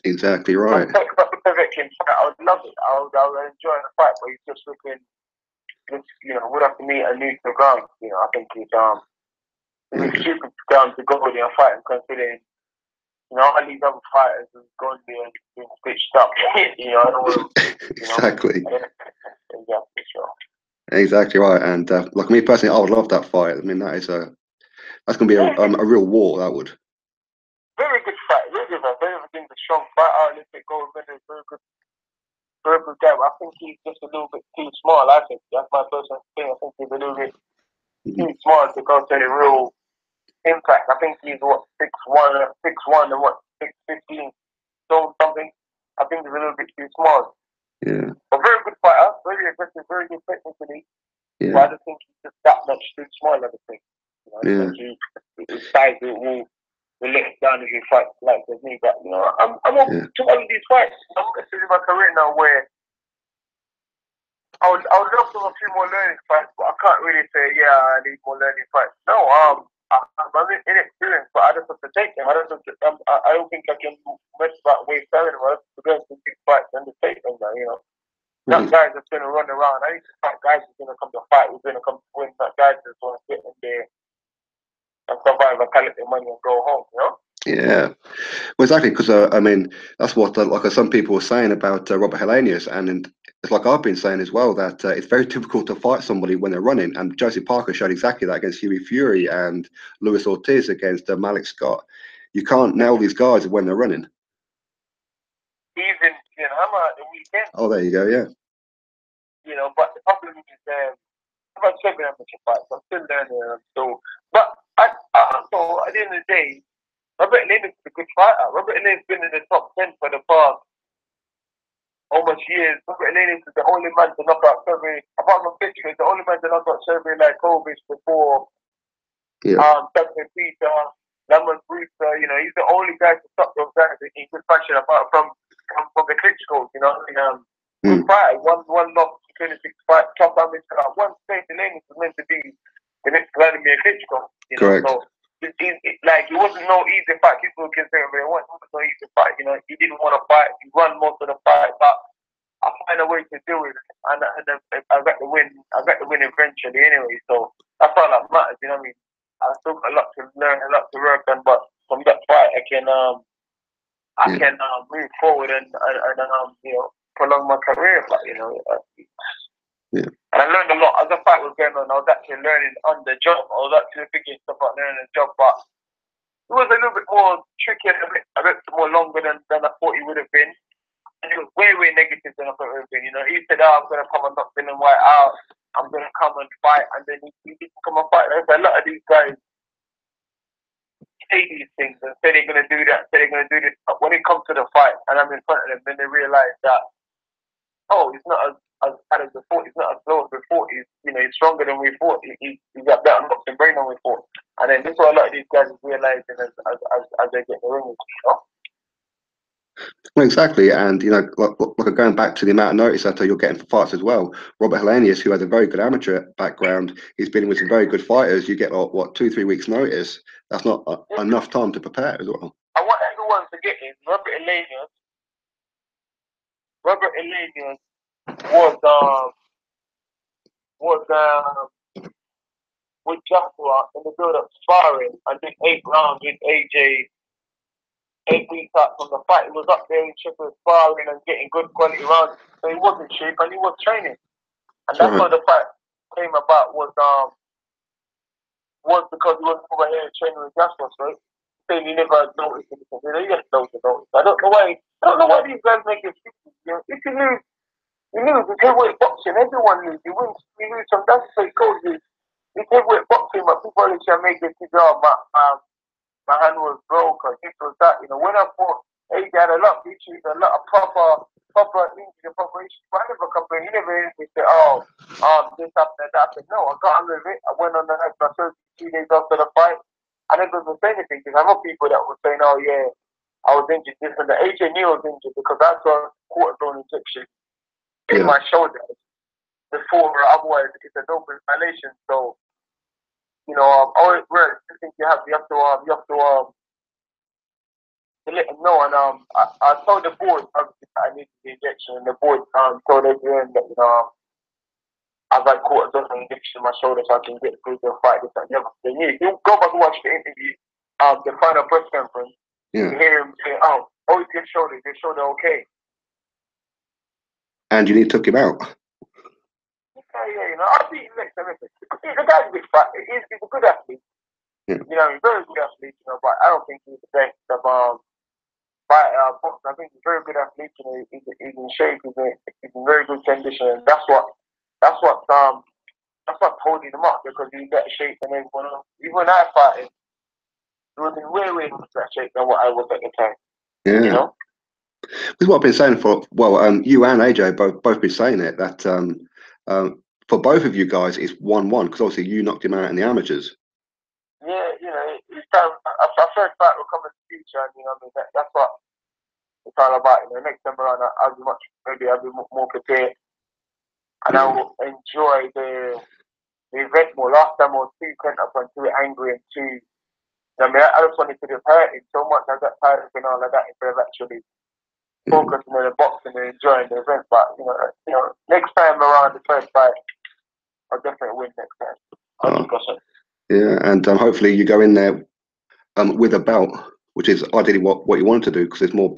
Exactly right. But the Povetkin fight, I would love it. I would enjoy the fight, but he's just looking. You know, would have to meet a neutral ground. You know, I think he's stupid to go there and fight him, considering, you know, all these other fighters who's going there and being stitched up. You know, I don't want to, you know, exactly. Exactly, sure. Exactly right. And like me personally, I would love that fight. I mean, that's going to be a real war. That would. Very good fight. Very good fight. Very good, a strong fighter. Olympic gold medal. Very good guy. I think he's just a little bit too small. I think that's my personal thing. I think he's a little bit too small to go to the real impact. I think he's 6'1", and 6'15", something. I think he's a little bit too small. Yeah. A very good fighter, very aggressive, very good technically. Yeah. But I just think he's just that much too small. I think. You know, yeah. His size will let him down if he fights like with me. But you know, I'm open to all of these fights. I'm in my career now where I would love to have a few more learning fights, but I can't really say, yeah, I need more learning fights. No, I'm inexperienced, but I just have to take them. I don't think I can mess about waste time to go to big fights and just take them now, you know. Not guys that's going to run around. I need to fight guys who's going to come to fight, who's going to come to win, not guys that's going to sit in there and survive and collect their money and go home, you know? Yeah, well, exactly, because I mean that's what some people were saying about Robert Helenius, and it's like I've been saying as well that it's very difficult to fight somebody when they're running, and Josie Parker showed exactly that against Hughie Fury and Luis Ortiz against Malik Scott. You can't nail these guys when they're running. Even I'm at the weekend. Oh, there you go. Yeah. You know, but the problem is I'm not checking amateur fights. I'm still learning. So, but so at the end of the day, Robert Helenius is a good fighter. Robert Helenius has been in the top 10 for the past almost years. Robert Helenius is the only man to knock out Survey. Apart from Fitchner, the only man to knock out Survey like Kovic before. Douglas Peter, Lemon Brewster. You know, he's the only guy to stop those guys in good fashion apart from the Klitschko. You know, good fighter. One knock, 26 fight, top damage. One stage Helenius was meant to be the next Vladimir Klitschko. You know, correct. So, it wasn't no easy fight. People can say it wasn't no easy fight. You know, he didn't want to fight. He won most of the fight, but I find a way to do it, and I got the win. I got the win eventually, anyway. So that's all that matters. You know what I mean? I still got a lot to learn, a lot to work on, but from that fight, I can move forward and prolong my career. But you know. And I learned a lot as the fight was going on. I was actually learning on the job. I was actually figuring stuff out learning on the job, but it was a little bit more tricky and a bit more longer than I thought it would have been. And it was way negative than I thought it would have been. You know, he said, I'm going to come and knock Dylan White out. I'm going to come and fight. And then he didn't come and fight. There's a lot of these guys say these things and say they're going to do that, say they're going to do this. But when it comes to the fight and I'm in front of them, then they realize that, he's not as bad as we thought. He's not as slow as we thought. He's stronger than we thought. He's got better boxing brain than we thought. And then this is what a lot of these guys are realizing as they get in the ring. You know? exactly. And, like going back to the amount of notice that you're getting for fights as well. Robert Helenius, who has a very good amateur background, he's been with some very good fighters. You get, 2-3 weeks notice. That's not enough time to prepare as well. I want everyone to get in. Robert Elenius was with Joshua in the build-up sparring. I did 8 rounds with AJ. 8 weeks out from the fight, he was up there in triple sparring and getting good quality rounds. So he was in shape and he was training. And that's how the fight came about was because he was over here training with Joshua, right? Saying he never noticed anything. He just noticed. I don't know why these guys make excuses. If you lose, you heavyweight boxing, everyone loses. You win, you lose some. That's what it goes. It's heavyweight boxing, but people always try to make it my hand was broke or this was that. When I fought, he had a lot of issues, a lot of proper injury, proper issues. But I never complained. He never heard me say, this happened, that happened. No, I got on with it. I went on the next surgery 2 days after the fight. I never even say anything because I know people that were saying, oh yeah, I was injured this and the AJ Neal was injured because I got a cortisone injection in my shoulder before, otherwise it's a doping violation. So, always I think you have to let them know. And I told the board obviously I needed the injection, and the board told everyone that I've had cortisone injection in my shoulder so I can get through the fight. This and never. You go back and watch the interview, the final press conference. You hear him say, "Oh, it's your shoulder okay." And you took him out. Yeah, I beat him next time. The guy's a big fight. He's a good athlete. Yeah. He's very good athlete. But I don't think he's the best of boxing. I think he's a very good athlete. He's in shape. He's in very good condition. And that's what's holding him up because he's got shape and everyone else. Even when I fought him, he was in way better shape than what I was at the time. Yeah. This is what I've been saying you and AJ both been saying it that for both of you guys it's 1-1 because obviously you knocked him out in the amateurs. Yeah, each time our first fight will come in the future, and that's what it's all about. Next time around, I'll be more prepared, and I will enjoy the event more. Last time I was too pent up and too angry and too. I just wanted to just hurt him so much. I got tired of all of that instead of actually focusing on the boxing and enjoying the event. But next time around the first fight, I'll definitely win next time. 100%. Yeah, and hopefully you go in there with a belt, which is ideally what you wanted to do because there's more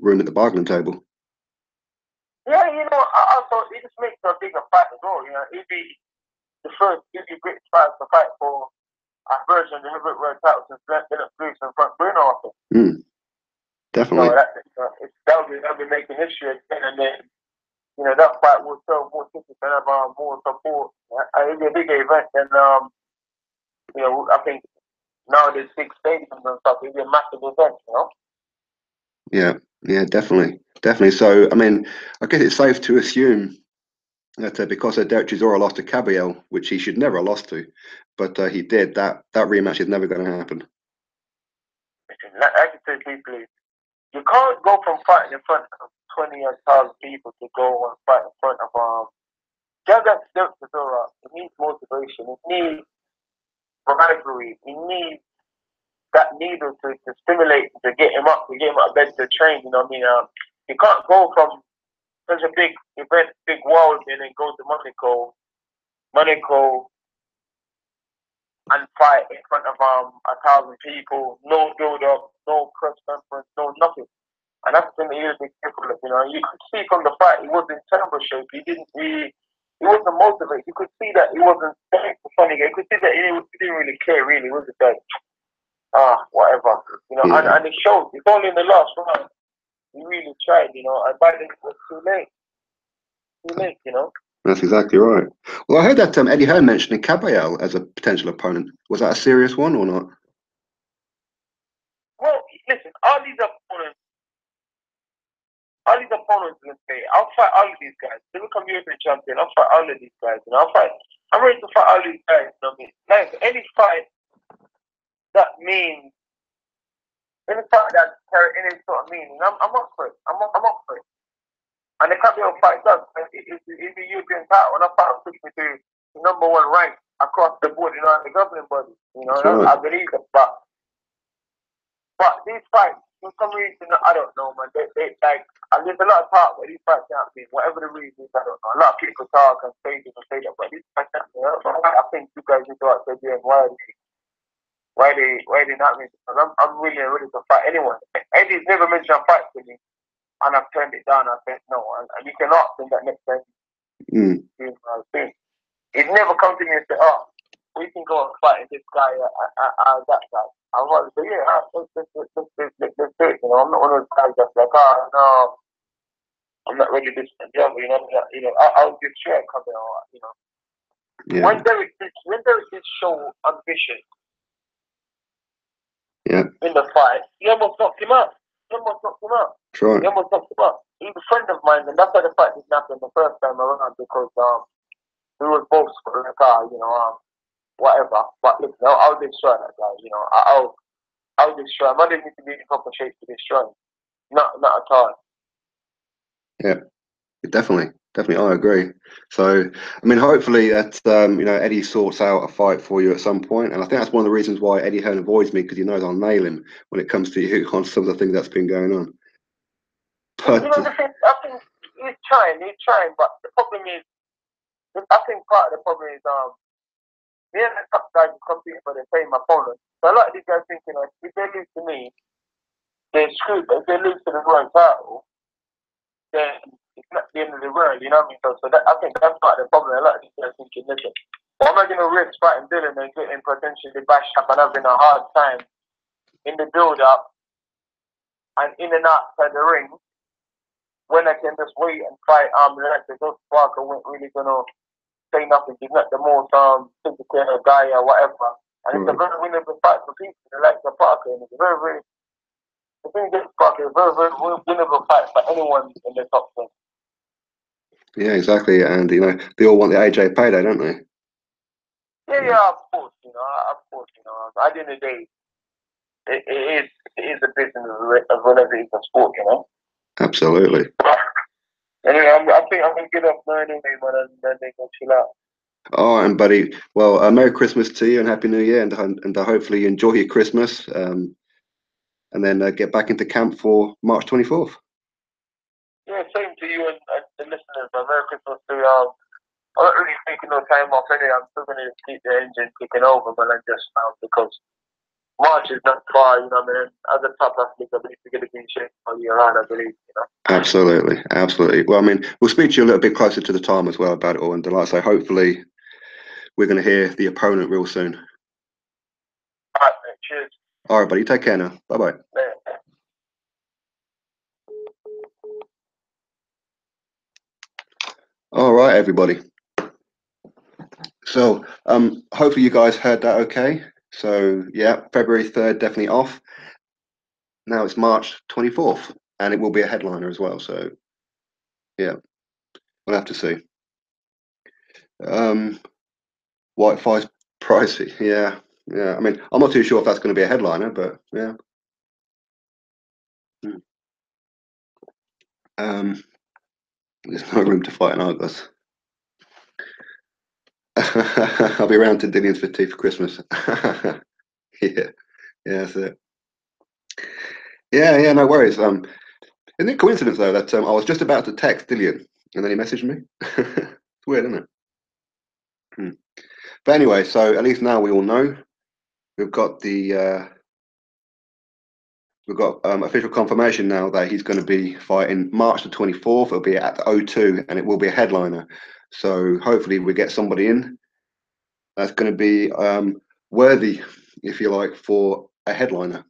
room at the bargaining table. Yeah, also it just makes a bigger fight as well. It'd be the first, great fight to fight for a version of the heavyweight world title since Lennox Lewis and Frank Bruno. Definitely. That'll be making history again, and then that fight will sell more tickets and have more support. It'll be a bigger event than I think now there's big stadiums and stuff. It'll be a massive event, Yeah, definitely. So, I guess it's safe to assume that because Derek Chisora lost to Kabayel, which he should never have lost to, but he did, that rematch is never going to happen. Like I say, people, you can't go from fighting in front of 20,000 people to go and fight in front of Derek Chisora. It needs motivation. It needs rivalry. It needs that needle to stimulate, to get him up out of bed to train. You can't go from such a big event, big world, and then go to Monaco, and fight in front of 1,000 people, no build up, no press conference, no nothing. And that's the thing that he was difficult. You could see from the fight he was in terrible shape. He wasn't motivated. You could see that he wasn't funny. You could see that he didn't really care. Really, was it that? Whatever. And it showed. It's only in the last round he really tried. And by then it was too late. That's exactly right. Well, I heard that Eddie Hearn mentioning Kabayel as a potential opponent. Was that a serious one or not? Well, listen, all these opponents, let's say, I'll fight all of these guys. They become European champion. I'll fight all of these guys. I'm ready to fight all these guys. Like any fight that means any fight that carry any sort of meaning, I'm up for it. I'm up for it. And the Capital fight does. It's the European title, and I fight push me to the #1 rank across the board, the governing body. Right. I believe it. But these fights, for some reason, I don't know, man. They like, there's a lot of talk where these fights can't be, whatever the reason is, I don't know. A lot of people talk and say this and say that, but these fights can't be. I think you guys need to ask again why they not me, because I'm really ready to fight anyone. Eddie's never mentioned a fight to me, and I've turned it down. I said no, and you can ask him that next time. It never come to me and say, oh, we can go and fight this guy that guy. I was like, yeah, let's do it. I'm not one of those guys that's like, oh no, I'm not ready to do this job. I'll get straight coming on. Yeah. When Derek did show ambition, in the fight, he almost knocked him out. Sure. He almost knocked him out. He's a friend of mine, and that's why the fight didn't happen the first time around, because we were both in the car, whatever. But listen, I'll destroy that guy. I'll destroy him. I didn't need to be in proper shape to destroy him. Not at all. Yeah, definitely. I agree. So, I mean, hopefully that Eddie sorts out a fight for you at some point, and I think that's one of the reasons why Eddie Hearn avoids me, because he knows I'll nail him when it comes to you on some of the things that's been going on. But the thing, I think he's trying, but the problem is, I think part of the problem is me and the top guys are competing for the same opponent. So a lot of these guys thinking, if they lose to me, they're screwed. If they lose to the world title, then it's not the end of the world, you know what I mean? So I think that's part of the problem. A lot of these guys thinking, listen, why am I going to risk fighting Dylan and getting potentially bashed up and having a hard time in the build-up and in and outside the ring, when I can just wait and fight like Joseph Parker wasn't really going to say nothing. He's not the most physical guy or whatever. And it's a very winnable fight for people that like the Parker. And it's a very, very, the thing is, Parker is a very, very winnable fight for anyone in the top 10. yeah, exactly. And they all want the AJ payday, don't they? Yeah, of course. At the end of the day, it is a business as well as it is a sport, Absolutely. Anyway, I think I'm gonna get up now anyway, man, and then they can chill out. All right, buddy. Well, Merry Christmas to you and Happy New Year, and hopefully you enjoy your Christmas, and then get back into camp for March 24th. Yeah, same to you and the listeners. Merry Christmas to you. I'm not really taking no time off anyway. I'm still gonna keep the engine kicking over, but I'm just now because March is not far, I mean, as a top athlete, I believe we're going to be in shape all year round, I believe, Absolutely. Well, I mean, we'll speak to you a little bit closer to the time as well about it all, and like I say, hopefully we're going to hear the opponent real soon. All right, mate. Cheers. All right, buddy. Take care now. Bye-bye. Yeah. All right, everybody. So, hopefully you guys heard that okay. So, yeah, February 3rd, definitely off. Now it's March 24th, and it will be a headliner as well. So, yeah, we'll have to see. White Fire's pricey. Yeah. I mean, I'm not too sure if that's going to be a headliner, but yeah. There's no room to fight in Argos. I'll be around to Dillian's for tea for Christmas. Yeah, that's it. Yeah, no worries. Isn't it a coincidence though that I was just about to text Dillian and then he messaged me? It's weird, isn't it? But anyway, so at least now we all know. We've got the official confirmation now that he's going to be fighting March the 24th. It'll be at the O2 and it will be a headliner. So hopefully we get somebody in that's going to be worthy, if you like, for a headliner.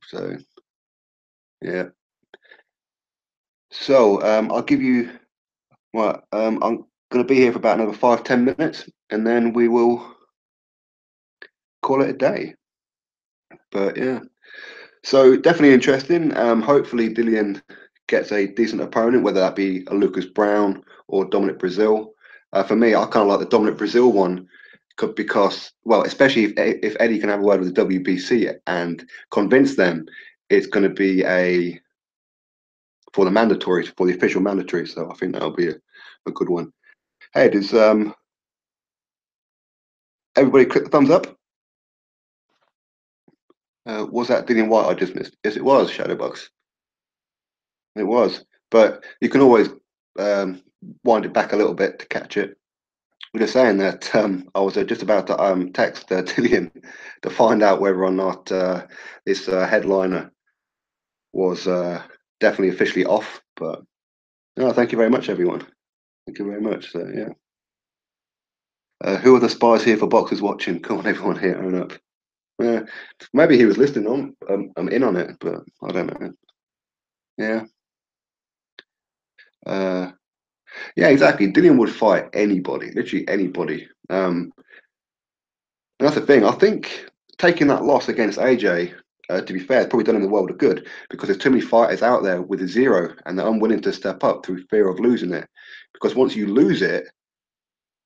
So yeah. So I'll give you. Well, I'm going to be here for about another 5-10 minutes, and then we will call it a day. But yeah, so definitely interesting. Hopefully Dillian gets a decent opponent, whether that be a Lucas Brown or Dominic Brazil. For me, I kind of like the Dominic Brazil one, because well, especially if Eddie can have a word with the WBC and convince them it's going to be for the official mandatory. So I think that'll be a good one. Hey, does everybody click the thumbs up? Was that Dillian White I just missed? Yes, it was, Shadowbox. It was. But you can always wind it back a little bit to catch it. We're just saying that I was just about to text Dillian to find out whether or not this headliner was definitely officially off. But no, thank you very much, everyone. Thank you very much. So, yeah. Who are the spies here for boxers watching? Come on, everyone here, own up. Maybe he was listening on. I'm in on it, but I don't know. Yeah. Yeah, exactly. Dillian would fight anybody, literally anybody. And that's the thing. I think taking that loss against AJ, to be fair, has probably done him the world of good because there's too many fighters out there with a zero and they're unwilling to step up through fear of losing it. Because once you lose it,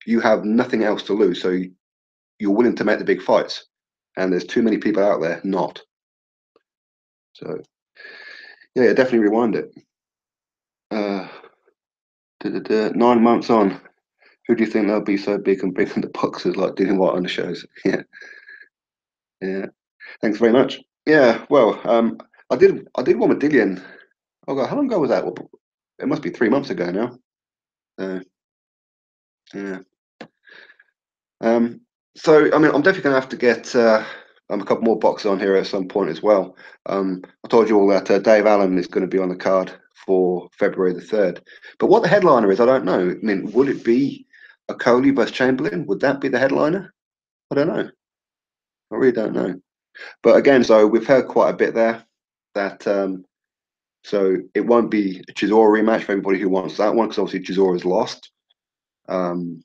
you have nothing else to lose. So you're willing to make the big fights. And there's too many people out there not. So, yeah, definitely rewind it. 9 months on. Who do you think they'll be so big and bring the boxers like Dillian White on the shows? Yeah. Yeah. Thanks very much. Yeah, well, I did one with Dillian. Oh God, how long ago was that? Well, it must be 3 months ago now. Yeah. Um, so I mean, I'm definitely gonna have to get a couple more boxes on here at some point as well. I told you all that Dave Allen is going to be on the card for February the 3rd. But what the headliner is, I don't know. I mean, would it be a Coley versus Chamberlain? Would that be the headliner? I don't know. I really don't know. But again, so we've heard quite a bit there that so it won't be a Chisora rematch for everybody who wants that one because obviously Chisora's lost. And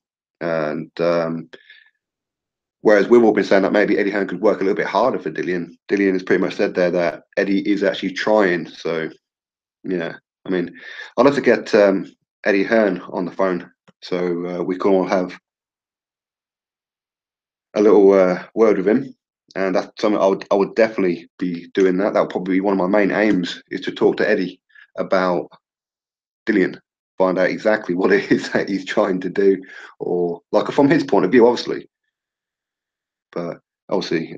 whereas we've all been saying that maybe Eddie Hearn could work a little bit harder for Dillian. Dillian has pretty much said there that Eddie is actually trying. So yeah, I mean, I'd love to get Eddie Hearn on the phone so we can all have a little word with him. And that's something I would definitely be doing that. That would probably be one of my main aims is to talk to Eddie about Dillian, find out exactly what it is that he's trying to do, or like from his point of view, obviously. But obviously,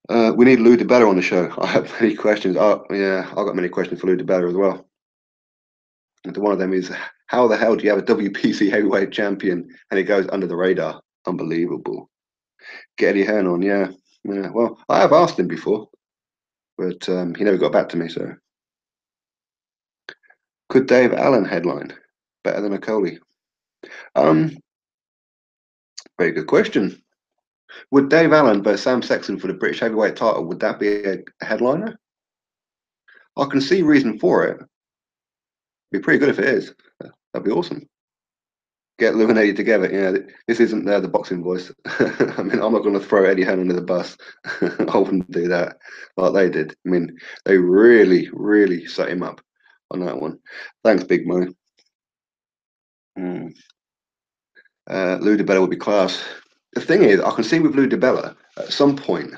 we need Lou DiBella on the show. I have many questions. Yeah, I've got many questions for Lou DiBella as well. And one of them is, how the hell do you have a WPC heavyweight champion and it goes under the radar? Unbelievable. Get Eddie Hearn on, yeah. Yeah. Well, I have asked him before, but he never got back to me. So, could Dave Allen headline better than a Coley? Very good question. Would Dave Allen versus Sam Sexton for the British heavyweight title, would that be a headliner? I can see reason for it. Be pretty good if it is. That'd be awesome. Get Lou and Eddie together. Yeah, this isn't the boxing voice. I mean, I'm not going to throw Eddie Hearn under the bus. I wouldn't do that like they did. I mean, they really, really set him up on that one. Thanks, Big Mo. Lou DiBella would be class. The thing is, I can see with Lou DiBella, at some point,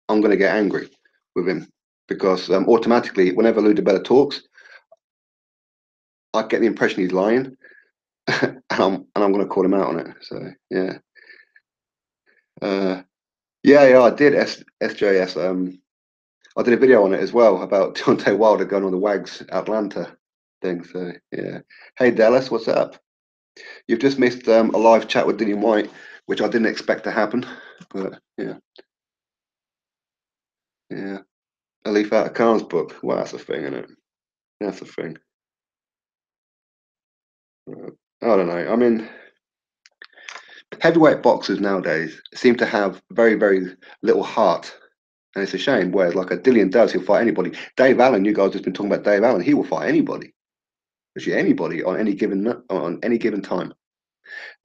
I'm going to get angry with him because automatically, whenever Lou DiBella talks, I get the impression he's lying, and I'm going to call him out on it. So yeah, yeah, I did SJS. I did a video on it as well about Deontay Wilder going on the Wags Atlanta thing. So yeah, hey Dallas, what's up? You've just missed a live chat with Dillian White, which I didn't expect to happen, but yeah, yeah. A leaf out of Khan's book. Well, that's a thing, isn't it? That's a thing. I don't know. I mean, heavyweight boxers nowadays seem to have very, very little heart, and it's a shame. Whereas, like a Dillian does, he'll fight anybody. Dave Allen, you guys just been talking about Dave Allen. He will fight anybody, actually anybody on any given time.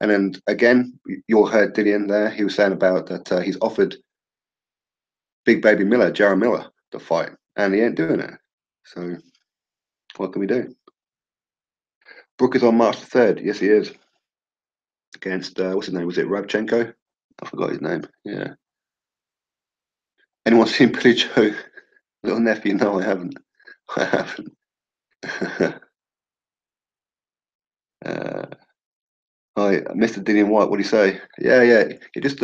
And then again, you all heard Dillian there. He was saying about that he's offered Big Baby Miller, Jared Miller, to fight, and he ain't doing it. So, what can we do? Brook is on March the 3rd. Yes, he is. against what's his name? Was it Rabchenko? I forgot his name. Yeah. Anyone seen Billy Joe? Little nephew? No, I haven't. I haven't. Hi, Mr. Dillian White. What do you say? Yeah, yeah. You just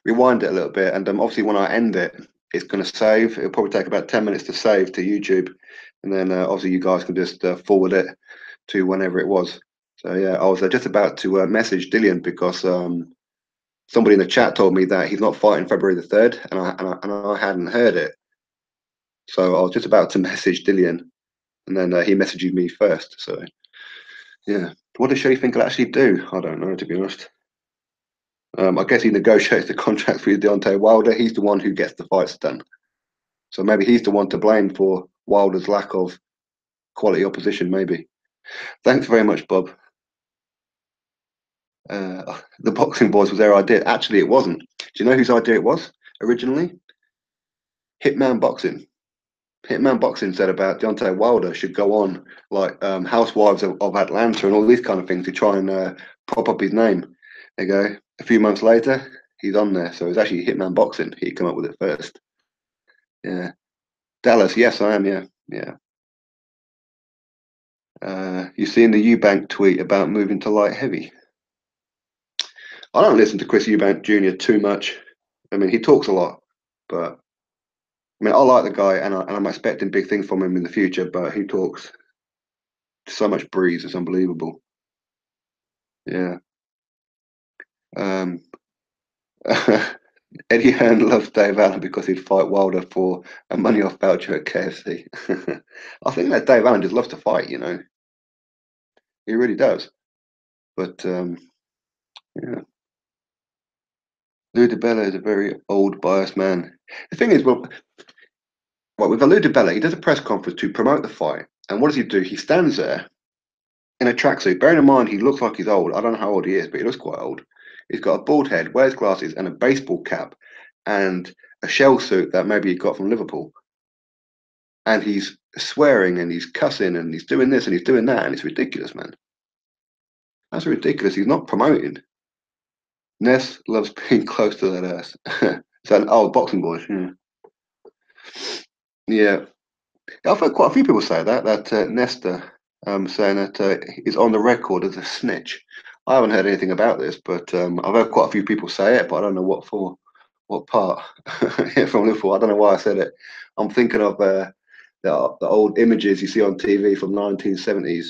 rewind it a little bit, and obviously when I end it, it's going to save. It'll probably take about 10 minutes to save to YouTube, and then obviously you guys can just forward it to whenever it was. So yeah, I was just about to message Dillian because somebody in the chat told me that he's not fighting February the 3rd, and I hadn't heard it. So I was just about to message Dillian, and then he messaged me first. So yeah, what does Shelly think he'll actually do? I don't know, to be honest. I guess he negotiates the contract for Deontay Wilder. He's the one who gets the fights done. So maybe he's the one to blame for Wilder's lack of quality opposition, maybe. Thanks very much, Bob. The Boxing Boys was their idea. Actually, it wasn't. Do you know whose idea it was originally? Hitman Boxing. Hitman Boxing said about Deontay Wilder should go on like Housewives of Atlanta and all these kind of things to try and prop up his name. There you go. A few months later, he's on there. So it's actually Hitman Boxing. He came up with it first. Yeah. Dallas, yes, I am. Yeah, yeah. You seen the Eubank tweet about moving to light heavy? I don't listen to Chris Eubank Jr. too much. I mean, he talks a lot, but I mean, I like the guy, and I'm expecting big things from him in the future. But he talks so much breeze; it's unbelievable. Yeah. Um, Eddie Hearn loves Dave Allen because he'd fight Wilder for a money off voucher at KFC. I think that Dave Allen just loves to fight. He really does. But yeah. Lou DiBella is a very old, biased man. The thing is, well, with Lou DiBella, he does a press conference to promote the fight. And what does he do? He stands there in a tracksuit. Bearing in mind, he looks like he's old. I don't know how old he is, but he looks quite old. He's got a bald head, wears glasses, and a baseball cap, and a shell suit that maybe he got from Liverpool. And he's swearing and he's cussing and he's doing this and he's doing that. And it's ridiculous, man. That's ridiculous. He's not promoting. Ness loves being close to that ass. So, Boxing Boys. Yeah. Yeah. I've heard quite a few people say that Nesta saying that he's on the record as a snitch. I haven't heard anything about this, but I've heard quite a few people say it, but I don't know what for, what part. From Liverpool. I don't know why I said it. I'm thinking of the old images you see on TV from 1970s,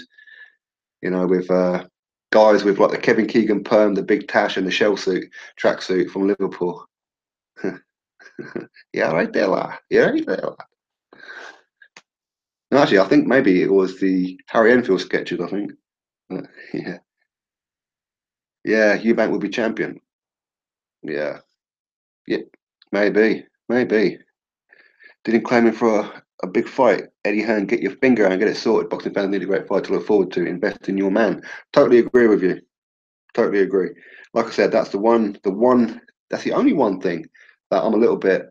with guys with like the Kevin Keegan perm, the big tash, and the shell suit, tracksuit from Liverpool. Yeah, right there, lad. Yeah, right there, lad. No, actually, I think maybe it was the Harry Enfield sketches. I think. Yeah, yeah. Eubank would be champion. Yeah, yeah. Maybe. Didn't claim him for a big fight. Eddie Hearn, get your finger out and get it sorted. Boxing fans need a great fight to look forward to. Invest in your man. Totally agree with you. Totally agree. Like I said, that's the one. That's the only one thing that I'm a little bit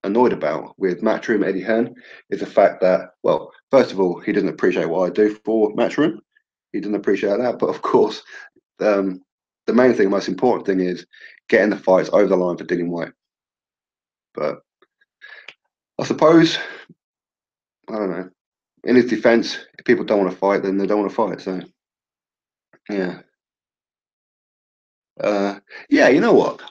annoyed about with Matchroom Eddie Hearn is the fact that, well, first of all, he doesn't appreciate what I do for Matchroom. He doesn't appreciate that. But of course, the main thing, most important thing is getting the fights over the line for Dillian White. But I suppose, I don't know. In his defense, if people don't want to fight, then they don't want to fight. So, yeah. Yeah, you know what?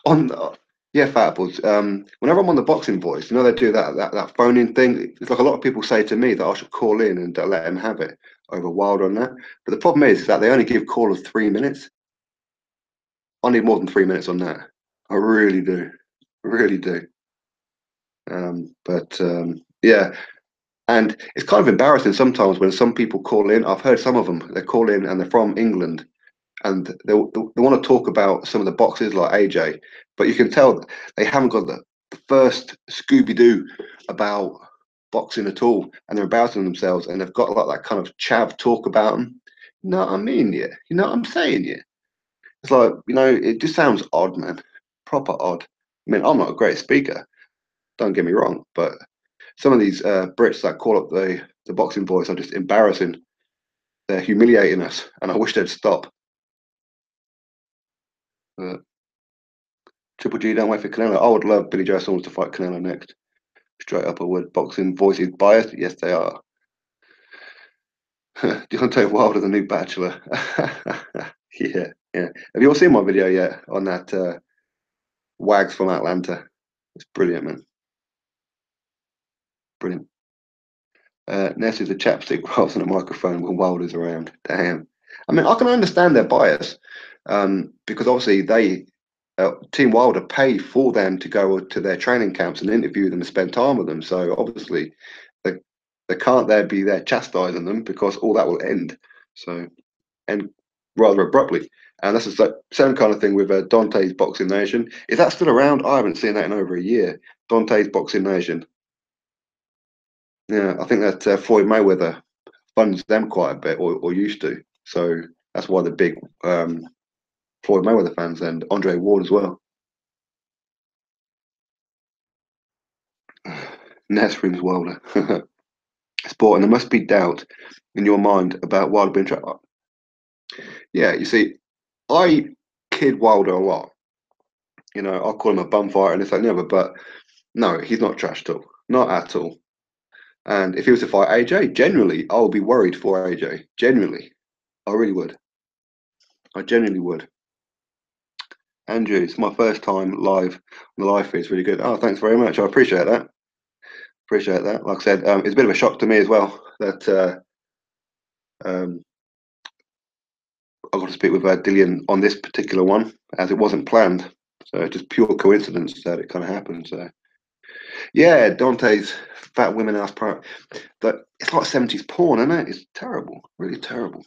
Yeah, Fat Boys. Whenever I'm on the Boxing Boys, they do that phone in thing. It's like a lot of people say to me that I should call in and let them have it over Wilder on that. But the problem is that they only give callers 3 minutes. I need more than 3 minutes on that. I really do, really do. But yeah, and it's kind of embarrassing sometimes when some people call in. I've heard some of them. They call in and they're from England and they want to talk about some of the boxes like AJ, but you can tell they haven't got the first Scooby Doo about boxing at all, and they're embarrassing themselves, and they've got like that kind of chav talk about them. You know what I mean? Yeah, you know what I'm saying? Yeah, it's like it just sounds odd, man. Proper odd. I mean, I'm not a great speaker. Don't get me wrong, but some of these Brits that call up the Boxing Boys are just embarrassing. They're humiliating us, and I wish they'd stop. But Triple G, don't wait for Canelo. I would love Billy Joe Saunders to fight Canelo next. Straight up, I would. Boxing voices biased? Yes, they are. Deontay Wilder, the new Bachelor. Yeah, yeah. Have you all seen my video yet on that Wags from Atlanta? It's brilliant, man. Brilliant. Ness is a chapstick rather than a microphone when Wilder's around. Damn. I mean, I can understand their bias because obviously Team Wilder pay for them to go to their training camps and interview them and spend time with them. So obviously they can't be there chastising them because all that will end. So end rather abruptly. And that's the same kind of thing with Dante's Boxing Nation. Is that still around? I haven't seen that in over a year. Dante's Boxing Nation. Yeah, I think that Floyd Mayweather funds them quite a bit, or used to. So that's why the big Floyd Mayweather fans and Andre Ward as well. Ness rings Wilder. Sport, and there must be doubt in your mind about Wilder being trapped. Yeah, you see, I kid Wilder a lot. You know, I call him a bum fighter and this, that, and the other, but no, he's not trash at all. Not at all. And if he was to fight AJ, genuinely, I would be worried for AJ. Genuinely. I really would. I genuinely would. Andrew, it's my first time live on the live feed. It's really good. Oh, thanks very much. I appreciate that. Appreciate that. Like I said, it's a bit of a shock to me as well that I got to speak with Dillian on this particular one, as it wasn't planned. So just pure coincidence that it kind of happened. So yeah, Dante's fat women ass part. But it's like 70s porn, isn't it? It's terrible, really terrible.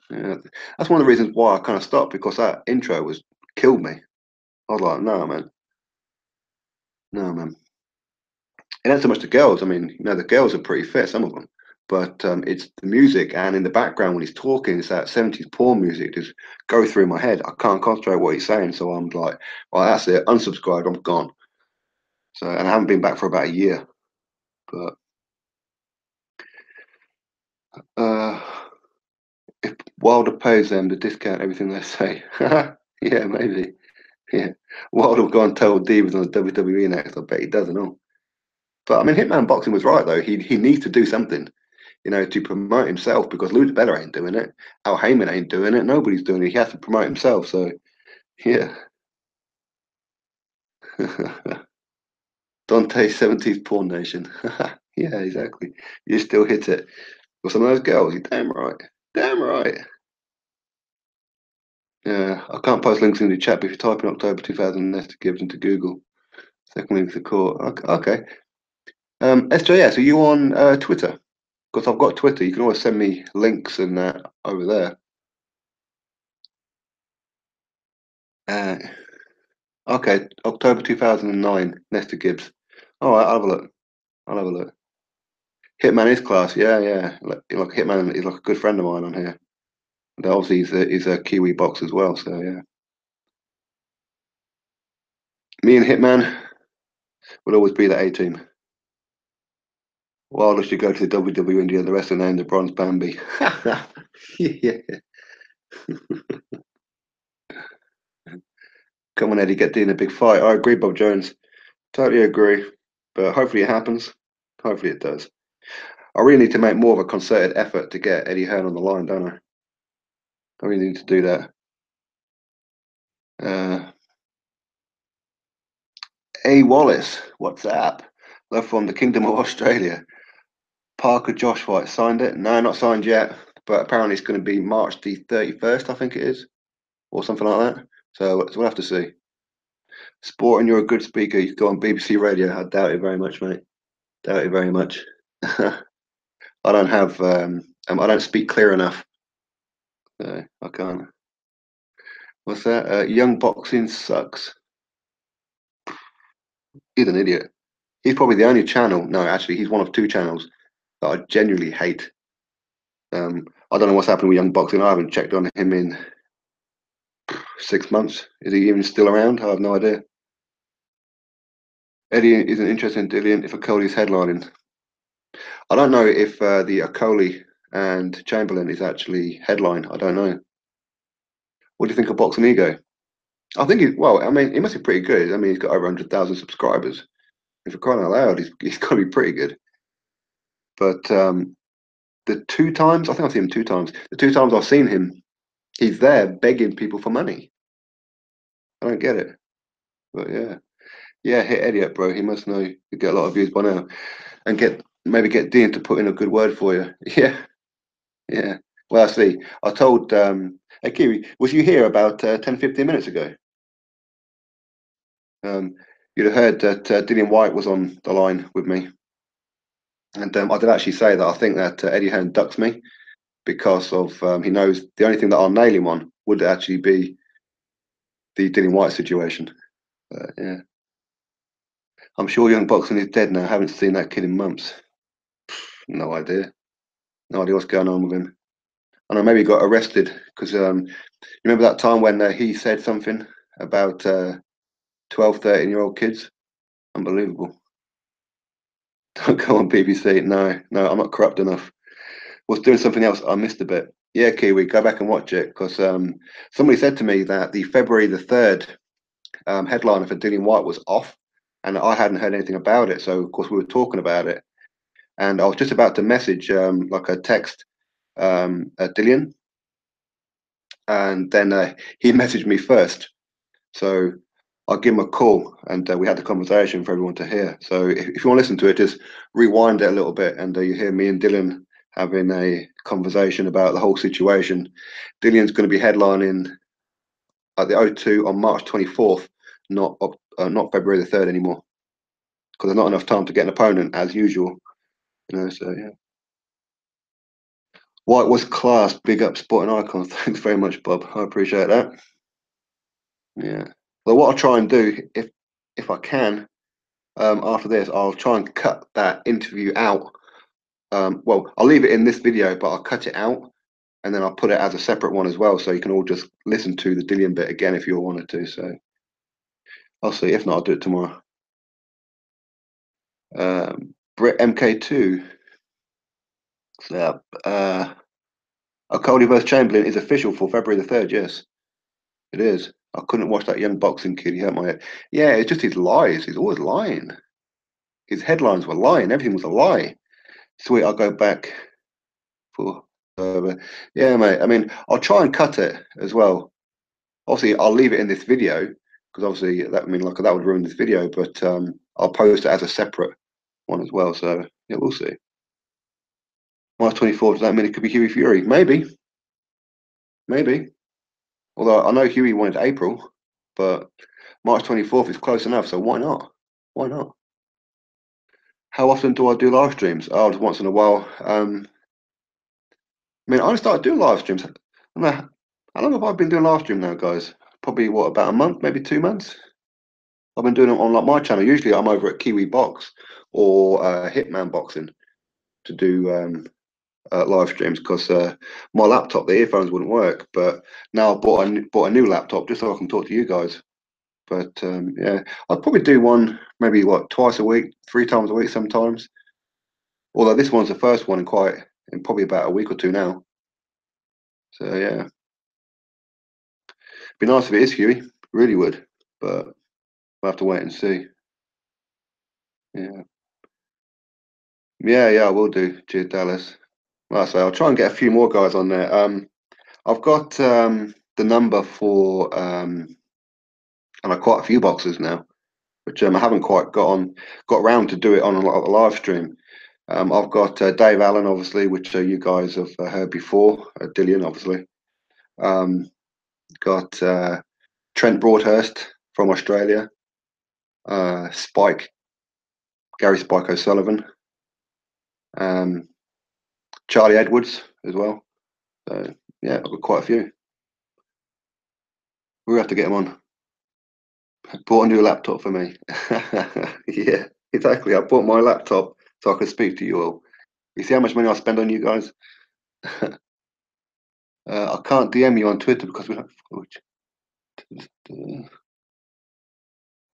Yeah, that's one of the reasons why I kind of stopped because that intro was killed me. I was like, no, man, no, man. It ain't so much the girls. I mean, you know, the girls are pretty fit, some of them, but it's the music and in the background when he's talking, it's that 70s porn music just go through my head. I can't concentrate what he's saying, so I'm like, well, that's it. Unsubscribed. I'm gone. So, and I haven't been back for about a year, but uh, if Wilder pays them to discount everything they say, yeah, maybe. Yeah, Wilder will go and tell Divas on the WWE next. I bet he doesn't know. But I mean, Hitman Boxing was right though. He needs to do something, you know, to promote himself because Luther Bella ain't doing it. Al Heyman ain't doing it. Nobody's doing it. He has to promote himself. So yeah. Dante 70s porn nation. Yeah, exactly. You still hit it. For some of those girls, you're damn right. Damn right. Yeah, I can't post links in the chat, but if you type in October 2000 Nesta Gibbs into Google, second link to court. Okay. SJS, are you on Twitter? Because I've got Twitter. You can always send me links and that over there. Okay, October 2009, Nesta Gibbs. All right, I'll have a look. I'll have a look. Hitman is class. Yeah, yeah. Like Hitman is like a good friend of mine on here. And obviously, he's a Kiwi box as well. So yeah, me and Hitman will always be the A team. Wilder should go to the WWE India. The rest are named the Bronze Bambi. Yeah. Come on, Eddie, get in a big fight. I agree, Bob Jones. Totally agree. But hopefully it happens. Hopefully it does. I really need to make more of a concerted effort to get Eddie Hearn on the line, don't I? I really need to do that. A Wallace, what's up? Love from the Kingdom of Australia. Parker Josh White signed it? No, not signed yet, but apparently it's going to be March the 31st, I think it is, or something like that. So we'll have to see. Sport, and you're a good speaker. You can go on BBC Radio. I doubt it very much, mate. Doubt it very much. I don't have. I don't speak clear enough. I can't. What's that? Young boxing sucks. He's an idiot. He's probably the only channel. No, actually, he's one of two channels that I genuinely hate. I don't know what's happening with Young Boxing. I haven't checked on him in 6 months. Is he even still around? I have no idea. Eddie isn't interested in Dillian if Okoli's headlining. I don't know if the Okoli and Chamberlain is actually headline. I don't know. What do you think of Boxing Ego? I think well, I mean, he must be pretty good. I mean, he's got over 100,000 subscribers. If you're crying out loud, he's got to be pretty good. But the two times, I think I've seen him two times. The two times I've seen him, he's there begging people for money. I don't get it. But yeah. Yeah, hit Eddie up, bro. He must know you get a lot of views by now. And maybe get Dean to put in a good word for you. Yeah, yeah. Well, I see. I told hey Kiwi, was you here about 10, 15 minutes ago? Um, you'd have heard that Dillian White was on the line with me. And I did actually say that I think that Eddie Hearn ducks me because of he knows the only thing that I'll nail him on would actually be the Dillian White situation. Yeah. I'm sure Young Boxing is dead now. I haven't seen that kid in months. No idea. No idea what's going on with him. I know maybe he got arrested because you remember that time when he said something about 12, 13-year-old kids? Unbelievable. Don't go on BBC. No, no, I'm not corrupt enough. Was doing something else. I missed a bit. Yeah, Kiwi, go back and watch it because somebody said to me that the February the 3rd headliner for Dillian White was off, and I hadn't heard anything about it. So of course we were talking about it, and I was just about to message like a text Dillian, and then he messaged me first. So I'll give him a call, and we had the conversation for everyone to hear. So if you want to listen to it, just rewind it a little bit, and you hear me and Dillian having a conversation about the whole situation. Dillian's going to be headlining at the O2 on March 24th, not February the 3rd anymore, because there's not enough time to get an opponent as usual. So yeah. White was class. Big up, sporting icon. Thanks very much, Bob. I appreciate that. Yeah. Well, what I'll try and do, if I can, after this, I'll try and cut that interview out. Well, I'll leave it in this video, but I'll cut it out and then I'll put it as a separate one as well, so you can all just listen to the Dillian bit again if you all wanted to. So I'll see. If not, I'll do it tomorrow. Brit MK2. So, Cody vs Chamberlain is official for February the 3rd. Yes, it is. I couldn't watch that young boxing kid. He hurt my head. Yeah, it's just his lies. He's always lying. His headlines were lying. Everything was a lie. Sweet. I'll go back for. Yeah, mate. I mean, I'll try and cut it as well. Obviously, I'll leave it in this video because obviously that like that would ruin this video. But I'll post it as a separate one as well. So yeah, we'll see. March 24th. Does that mean it could be Hughie Fury? Maybe. Maybe. Although I know Hughie wanted April, but March 24th is close enough. So why not? Why not? How often do I do live streams? Oh, just once in a while. I mean, I only started doing live streams. I don't know, how long have I been doing live stream now, guys? Probably what, about a month, maybe 2 months? I've been doing it on like my channel. Usually I'm over at Kiwi Box or Hitman Boxing to do live streams because my laptop, the earphones wouldn't work. But now I bought a new laptop just so I can talk to you guys. But yeah, I'd probably do one maybe what, twice a week, 3 times a week sometimes. Although this one's the first one in probably about a week or two now. So yeah, be nice if it is Huey, really would. But we'll have to wait and see. Yeah, yeah, I will do. Cheers, Dallas. Like I say, I'll try and get a few more guys on there. I've got the number for and I've quite a few boxes now, which I haven't quite got around to do it on a live stream. I've got Dave Allen, obviously, which you guys have heard before. Dillian, obviously. Got Trent Broadhurst from Australia. Spike, Gary Spike O'Sullivan. Charlie Edwards as well. So yeah, I've got quite a few. We'll have to get him on. Bought a new laptop for me. Yeah, exactly. I bought my laptop so I could speak to you all. You see how much money I spend on you guys? I can't DM you on Twitter because we don't.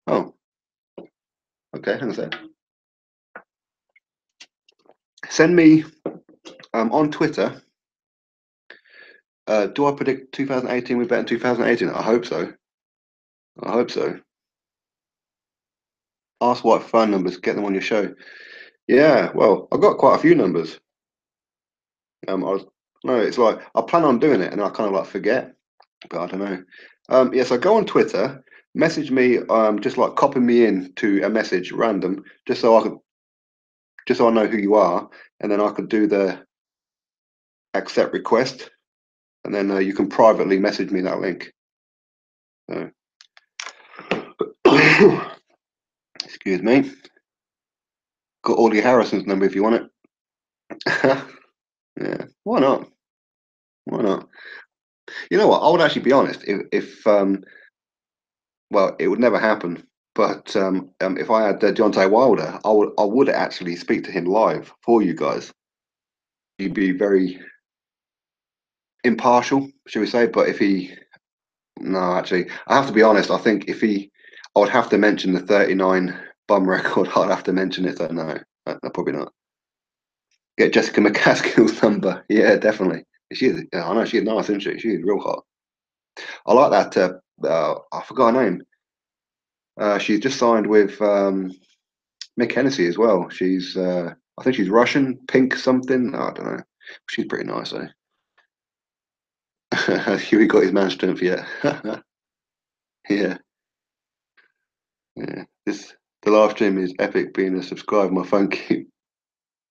Oh, okay. Hang on a sec. Send me on Twitter. Do I predict 2018 we bet in 2018? I hope so. I hope so. Ask White phone numbers, get them on your show. Yeah, well, I've got quite a few numbers. I was no, it's like I plan on doing it and I kind of like forget, but I don't know. Yeah, so go on Twitter, message me, just like copy me in to a message random, just so I know who you are, and then I could do the accept request, and then you can privately message me that link. So, excuse me. Got Audie Harrison's number if you want it. Yeah, why not? Why not? You know what? I would actually be honest. If well, it would never happen. But if I had Deontay Wilder, I would actually speak to him live for you guys. He'd be very impartial, should we say? But if he, no, actually, I have to be honest. I think if he, I would have to mention the 39 bum record. I'd have to mention it. So no, probably not. Get Jessica McCaskill's number. Yeah, definitely. I know she's nice, isn't she? She's real hot. I like that. I forgot her name. She's just signed with Mick Hennessy as well. I think she's Russian, pink something. I don't know. She's pretty nice, though. Huey got his man strength yet. Yeah, yeah. The live stream is epic. Being a subscriber, my phone keep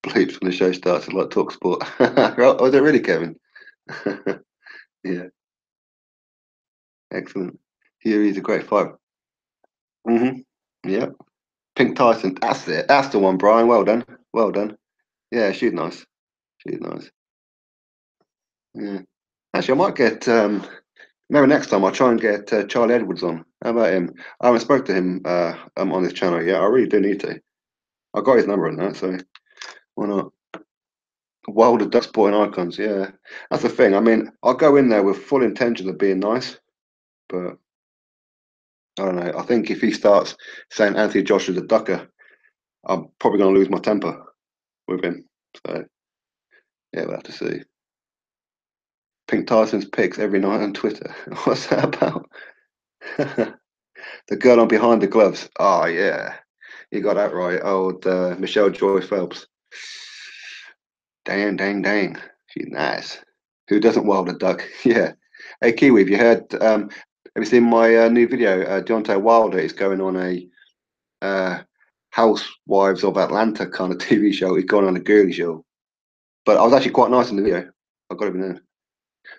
bleeps when the show starts. Like talk sport. Oh, is it really, Kevin? Yeah, excellent. Huey's a great fighter. Yeah, Pink Tyson. That's it. That's the one, Brian. Well done. Well done. Yeah, she's nice. She's nice. Yeah. Actually, I might get maybe next time I'll try and get Charlie Edwards on. How about him? I haven't spoke to him on this channel yet. I really do need to. I got his number and that, so why not? Wilder Duck Sporting Icons, yeah. That's the thing. I mean, I'll go in there with full intention of being nice, but I don't know. I think if he starts saying Anthony Joshua's a ducker, I'm probably going to lose my temper with him. So yeah, we'll have to see. Pink Tyson's pics every night on Twitter. What's that about? The girl on Behind the Gloves. Oh yeah, you got that right. Old Michelle Joy Phelps. Dang, dang, dang. She's nice. Who doesn't wild a duck? Yeah. Hey Kiwi, have you heard? Have you seen my new video? Deontay Wilder is going on a uh, Housewives of Atlanta kind of TV show. He's going on a girly show. But I was actually quite nice in the video. I've got to be there.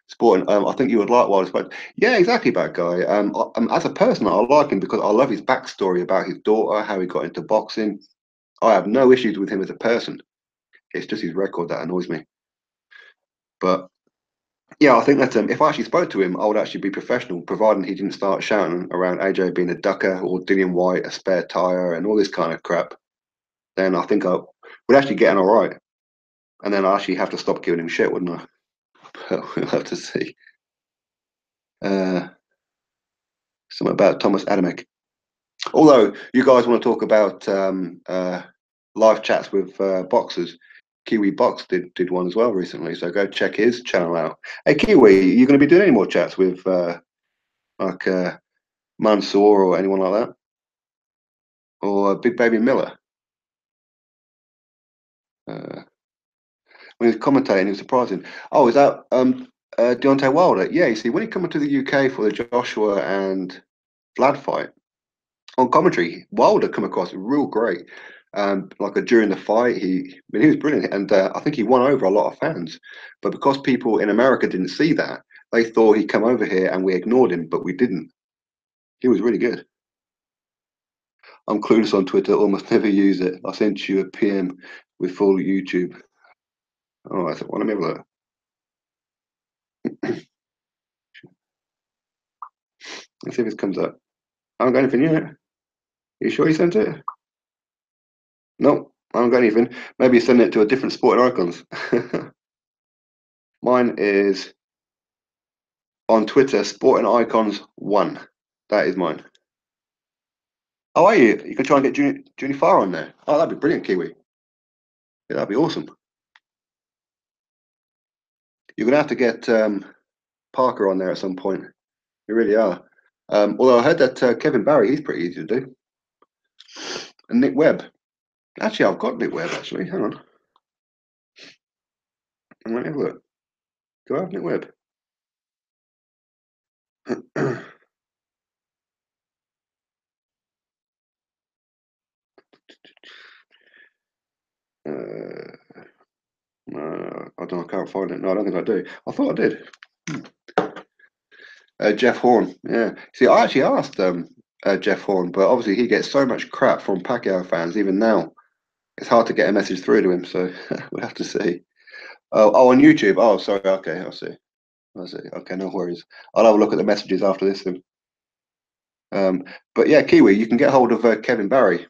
Sporting. I think you would like Wilder, but yeah, exactly, bad guy. As a person, I like him because I love his backstory about his daughter, how he got into boxing. I have no issues with him as a person. It's just his record that annoys me. But yeah, I think that if I actually spoke to him, I would actually be professional, providing he didn't start shouting around AJ being a ducker or Dillian White a spare tire and all this kind of crap. Then I think I would actually get on all right. And then I actually have to stop giving him shit, wouldn't I? But we'll have to see. Uh, Something about Thomas Adamek. Although you guys want to talk about live chats with boxers, Kiwi Box did one as well recently. So go check his channel out. Hey Kiwi, are you going to be doing any more chats with like Mansour or anyone like that, or Big Baby Miller? Uh, when he was commentating, he was surprising. Oh, is that Deontay Wilder? Yeah, you see, when he came to the UK for the Joshua and Vlad fight, on commentary, Wilder come across real great. During the fight, he was brilliant, and I think he won over a lot of fans. But because people in America didn't see that, they thought he'd come over here and we ignored him, but we didn't. He was really good. I'm clueless on Twitter, almost never use it. I sent you a PM with full YouTube. Oh, I want to have a look. Let's see if this comes up. I haven't got anything yet. Are you sure you sent it? No, I haven't got anything. Maybe you send it to a different sporting icons. Mine is on Twitter, Sporting Icons 1. That is mine. How are you? You can try and get Junior Farr on there. Oh, that'd be brilliant, Kiwi. Yeah, that'd be awesome. You're gonna have to get Parker on there at some point. You really are. Although I heard that Kevin Barry, he's pretty easy to do. And Nick Webb. Actually, I've got Nick Webb, actually. Hang on. I'm going to have a look. Do I have Nick Webb? No, I don't. I can't find it. No, I don't think I do. I thought I did. Jeff Horn. Yeah. See, I actually asked Jeff Horn, but obviously he gets so much crap from Pacquiao fans. Even now, it's hard to get a message through to him. So we'll have to see. Oh, on YouTube. Oh, sorry. Okay, I'll see. I'll see. Okay, no worries. I'll have a look at the messages after this then. But yeah, Kiwi, you can get hold of Kevin Barry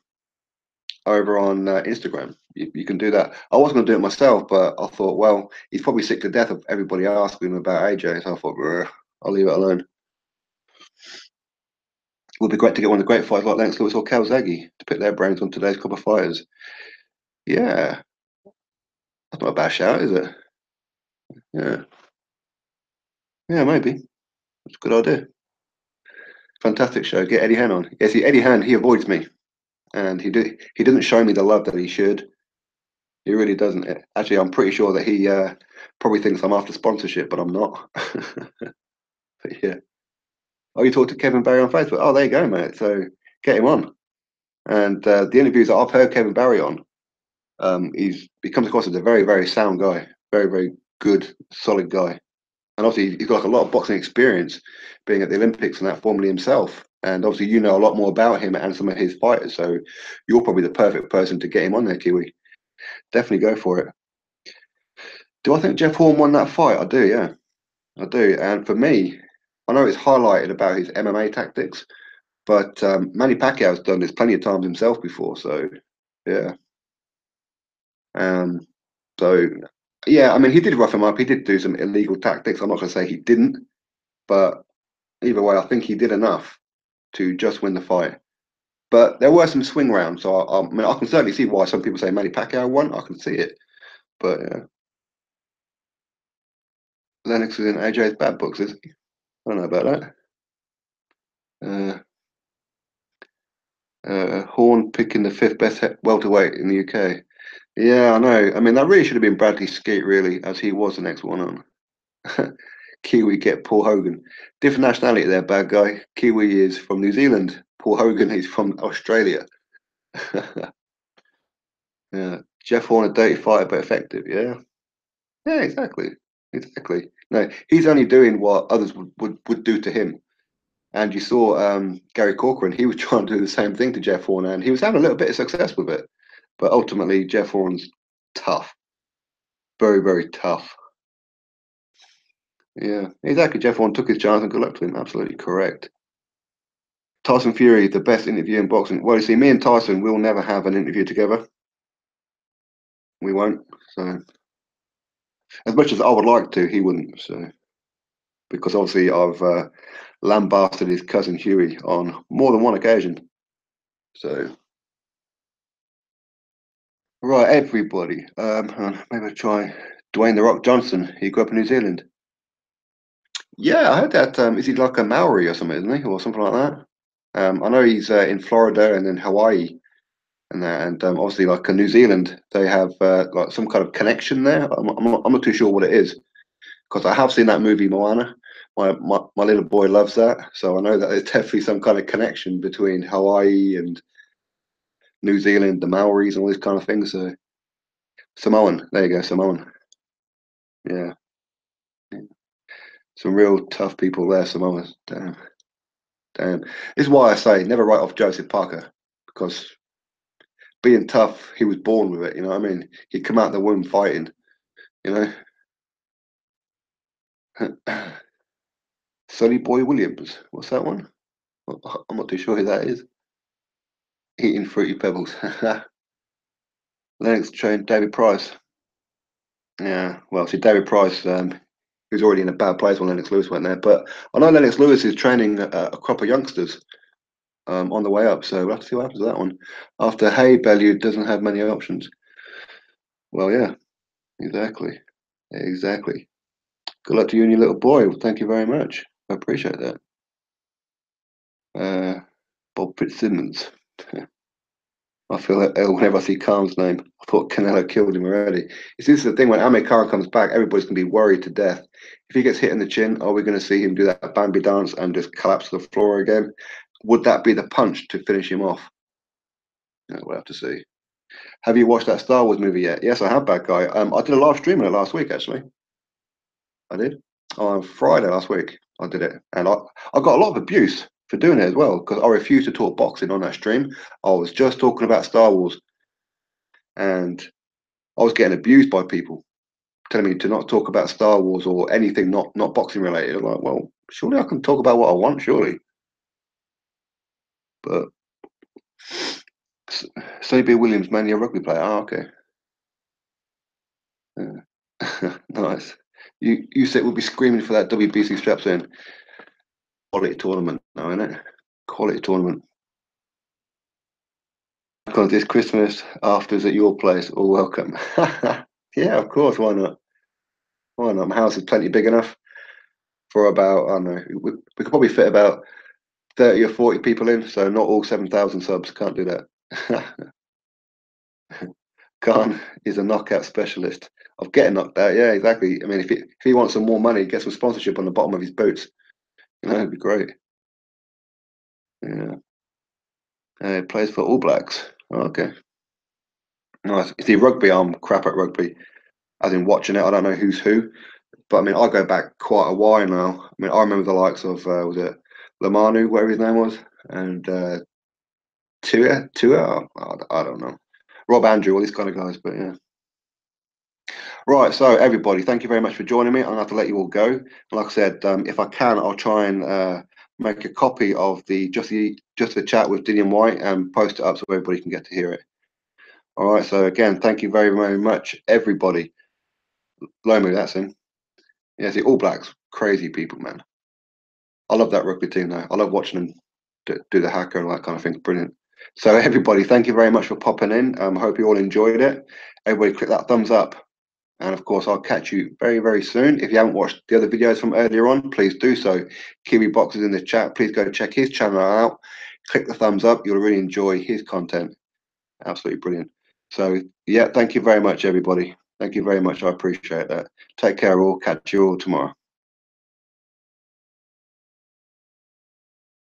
over on Instagram. You can do that. I was going to do it myself, but I thought, well, he's probably sick to death of everybody asking him about AJ. So I thought, I'll leave it alone. It would be great to get one of the great fighters like Lennox Lewis or Calzaghe to pick their brains on today's crop of fighters. Yeah, that's not a bad shout, is it? Yeah, yeah, maybe. That's a good idea. Fantastic show. Get Eddie Han on. Yeah, see, Eddie Han, he avoids me, and he doesn't show me the love that he should. He really doesn't. Actually, I'm pretty sure that he probably thinks I'm after sponsorship, but I'm not. But yeah. Oh, you talked to Kevin Barry on Facebook. Oh, there you go, mate. So get him on. And the interviews that I've heard Kevin Barry on, he comes across as a very, very sound guy, very, very good, solid guy. And obviously, he's got like a lot of boxing experience, being at the Olympics and that formerly himself. And obviously, you know a lot more about him and some of his fighters. So you're probably the perfect person to get him on there, Kiwi. Definitely go for it. Do I think Jeff Horn won that fight? I do, yeah. I do. And for me, I know it's highlighted about his MMA tactics, but Manny Pacquiao's done this plenty of times himself before. So, yeah. Um, so, yeah, I mean, he did rough him up. He did do some illegal tactics. I'm not going to say he didn't, but either way, I think he did enough to just win the fight. But there were some swing rounds. So, I mean, I can certainly see why some people say Manny Pacquiao won. I can see it. But, yeah. Lennox is in AJ's bad books, is he? I don't know about that. Horn picking the fifth best welterweight in the UK. Yeah, I know. I mean, that really should have been Bradley Skeet, really, as he was the next one on. Kiwi get Paul Hogan. Different nationality there, bad guy. Kiwi is from New Zealand. Paul Hogan is from Australia. Yeah. Jeff Horn, a dirty fighter, but effective. Yeah. Yeah, exactly. Exactly. No, he's only doing what others would do to him. And you saw Gary Corcoran, he was trying to do the same thing to Jeff Horn, and he was having a little bit of success with it. But ultimately, Jeff Horn's tough. Very, very tough. Yeah, exactly. Jeff Horn took his chance and good luck to him. Absolutely correct. Tyson Fury, the best interview in boxing. Well, you see, me and Tyson will never have an interview together. We won't. So, as much as I would like to, he wouldn't. So, because obviously I've lambasted his cousin Huey on more than one occasion. So, right, everybody. Maybe I'll try Dwayne the Rock Johnson. He grew up in New Zealand. Yeah, I heard that. Is he like a Maori or something, isn't he, or something like that? I know he's in Florida and then Hawaii and that, and obviously like in New Zealand, they have like some kind of connection there. I'm not too sure what it is because I have seen that movie Moana. My little boy loves that, so I know that there's definitely some kind of connection between Hawaii and New Zealand, the Maoris, and all these kind of things. So Samoan, there you go, Samoan. Yeah, some real tough people there, Samoans. Damn, damn. This is why I say never write off Joseph Parker because being tough, he was born with it. You know what I mean? He come out the womb fighting. You know, Sonny Boy Williams. What's that one? I'm not too sure who that is. Eating fruity pebbles. Lennox trained David Price. Yeah, well, see, David Price, he was already in a bad place when Lennox Lewis went there. But I know Lennox Lewis is training a crop of youngsters on the way up. So we'll have to see what happens to that one. After Hay Bellew doesn't have many options. Well, yeah, exactly. Exactly. Good luck to you and your little boy. Thank you very much. I appreciate that. Bob Fitzsimmons. I feel like whenever I see Khan's name, I thought Canelo killed him already. This is the thing, when Amir Khan comes back, everybody's going to be worried to death. If he gets hit in the chin, are we going to see him do that Bambi dance and just collapse to the floor again? Would that be the punch to finish him off? Yeah, we'll have to see. Have you watched that Star Wars movie yet? Yes, I have, bad guy. I did a live stream on it last week, actually. I did. On Friday last week, I did it. And I got a lot of abuse for doing it as well, because I refused to talk boxing on that stream. I was just talking about Star Wars. And I was getting abused by people telling me to not talk about Star Wars or anything not boxing related. I'm like, well, surely I can talk about what I want, surely. But Sonny B. Williams, man, you're a rugby player. Oh, okay. Yeah. Nice. You said we'll be screaming for that WBC straps in. Quality tournament now, isn't it? Quality tournament. Because this Christmas afters at your place, all welcome. Yeah, of course. Why not? Why not? My house is plenty big enough for about, I don't know, we could probably fit about 30 or 40 people in, so not all 7,000 subs. Can't do that. Khan is a knockout specialist of getting knocked out. Yeah, exactly. I mean, if he wants some more money, get some sponsorship on the bottom of his boots. It'd be great. Yeah. He plays for All Blacks. Oh, okay. Nice. You see, rugby, I'm crap at rugby. As in watching it, I don't know who's who. But I mean, I go back quite a while now. I mean, I remember the likes of, was it Lamanu, whatever his name was, and Tua. I don't know. Rob Andrew, all these kind of guys. But yeah. Right, so everybody, thank you very much for joining me. I'm going to have to let you all go. Like I said, if I can, I'll try and make a copy of the just the chat with Dillian White and post it up so everybody can get to hear it. All right, so again, thank you very, very much, everybody. Lomu, that's him. Yeah, see, All Blacks, crazy people, man. I love that rugby team, though. I love watching them do the hacker and all that kind of thing. Brilliant. So everybody, thank you very much for popping in. Hope you all enjoyed it. Everybody click that thumbs up. And of course, I'll catch you very, very soon. If you haven't watched the other videos from earlier on, please do so. Kiwi Box is in the chat. Please go check his channel out. Click the thumbs up. You'll really enjoy his content. Absolutely brilliant. So, yeah, thank you very much, everybody. Thank you very much. I appreciate that. Take care all. Catch you all tomorrow.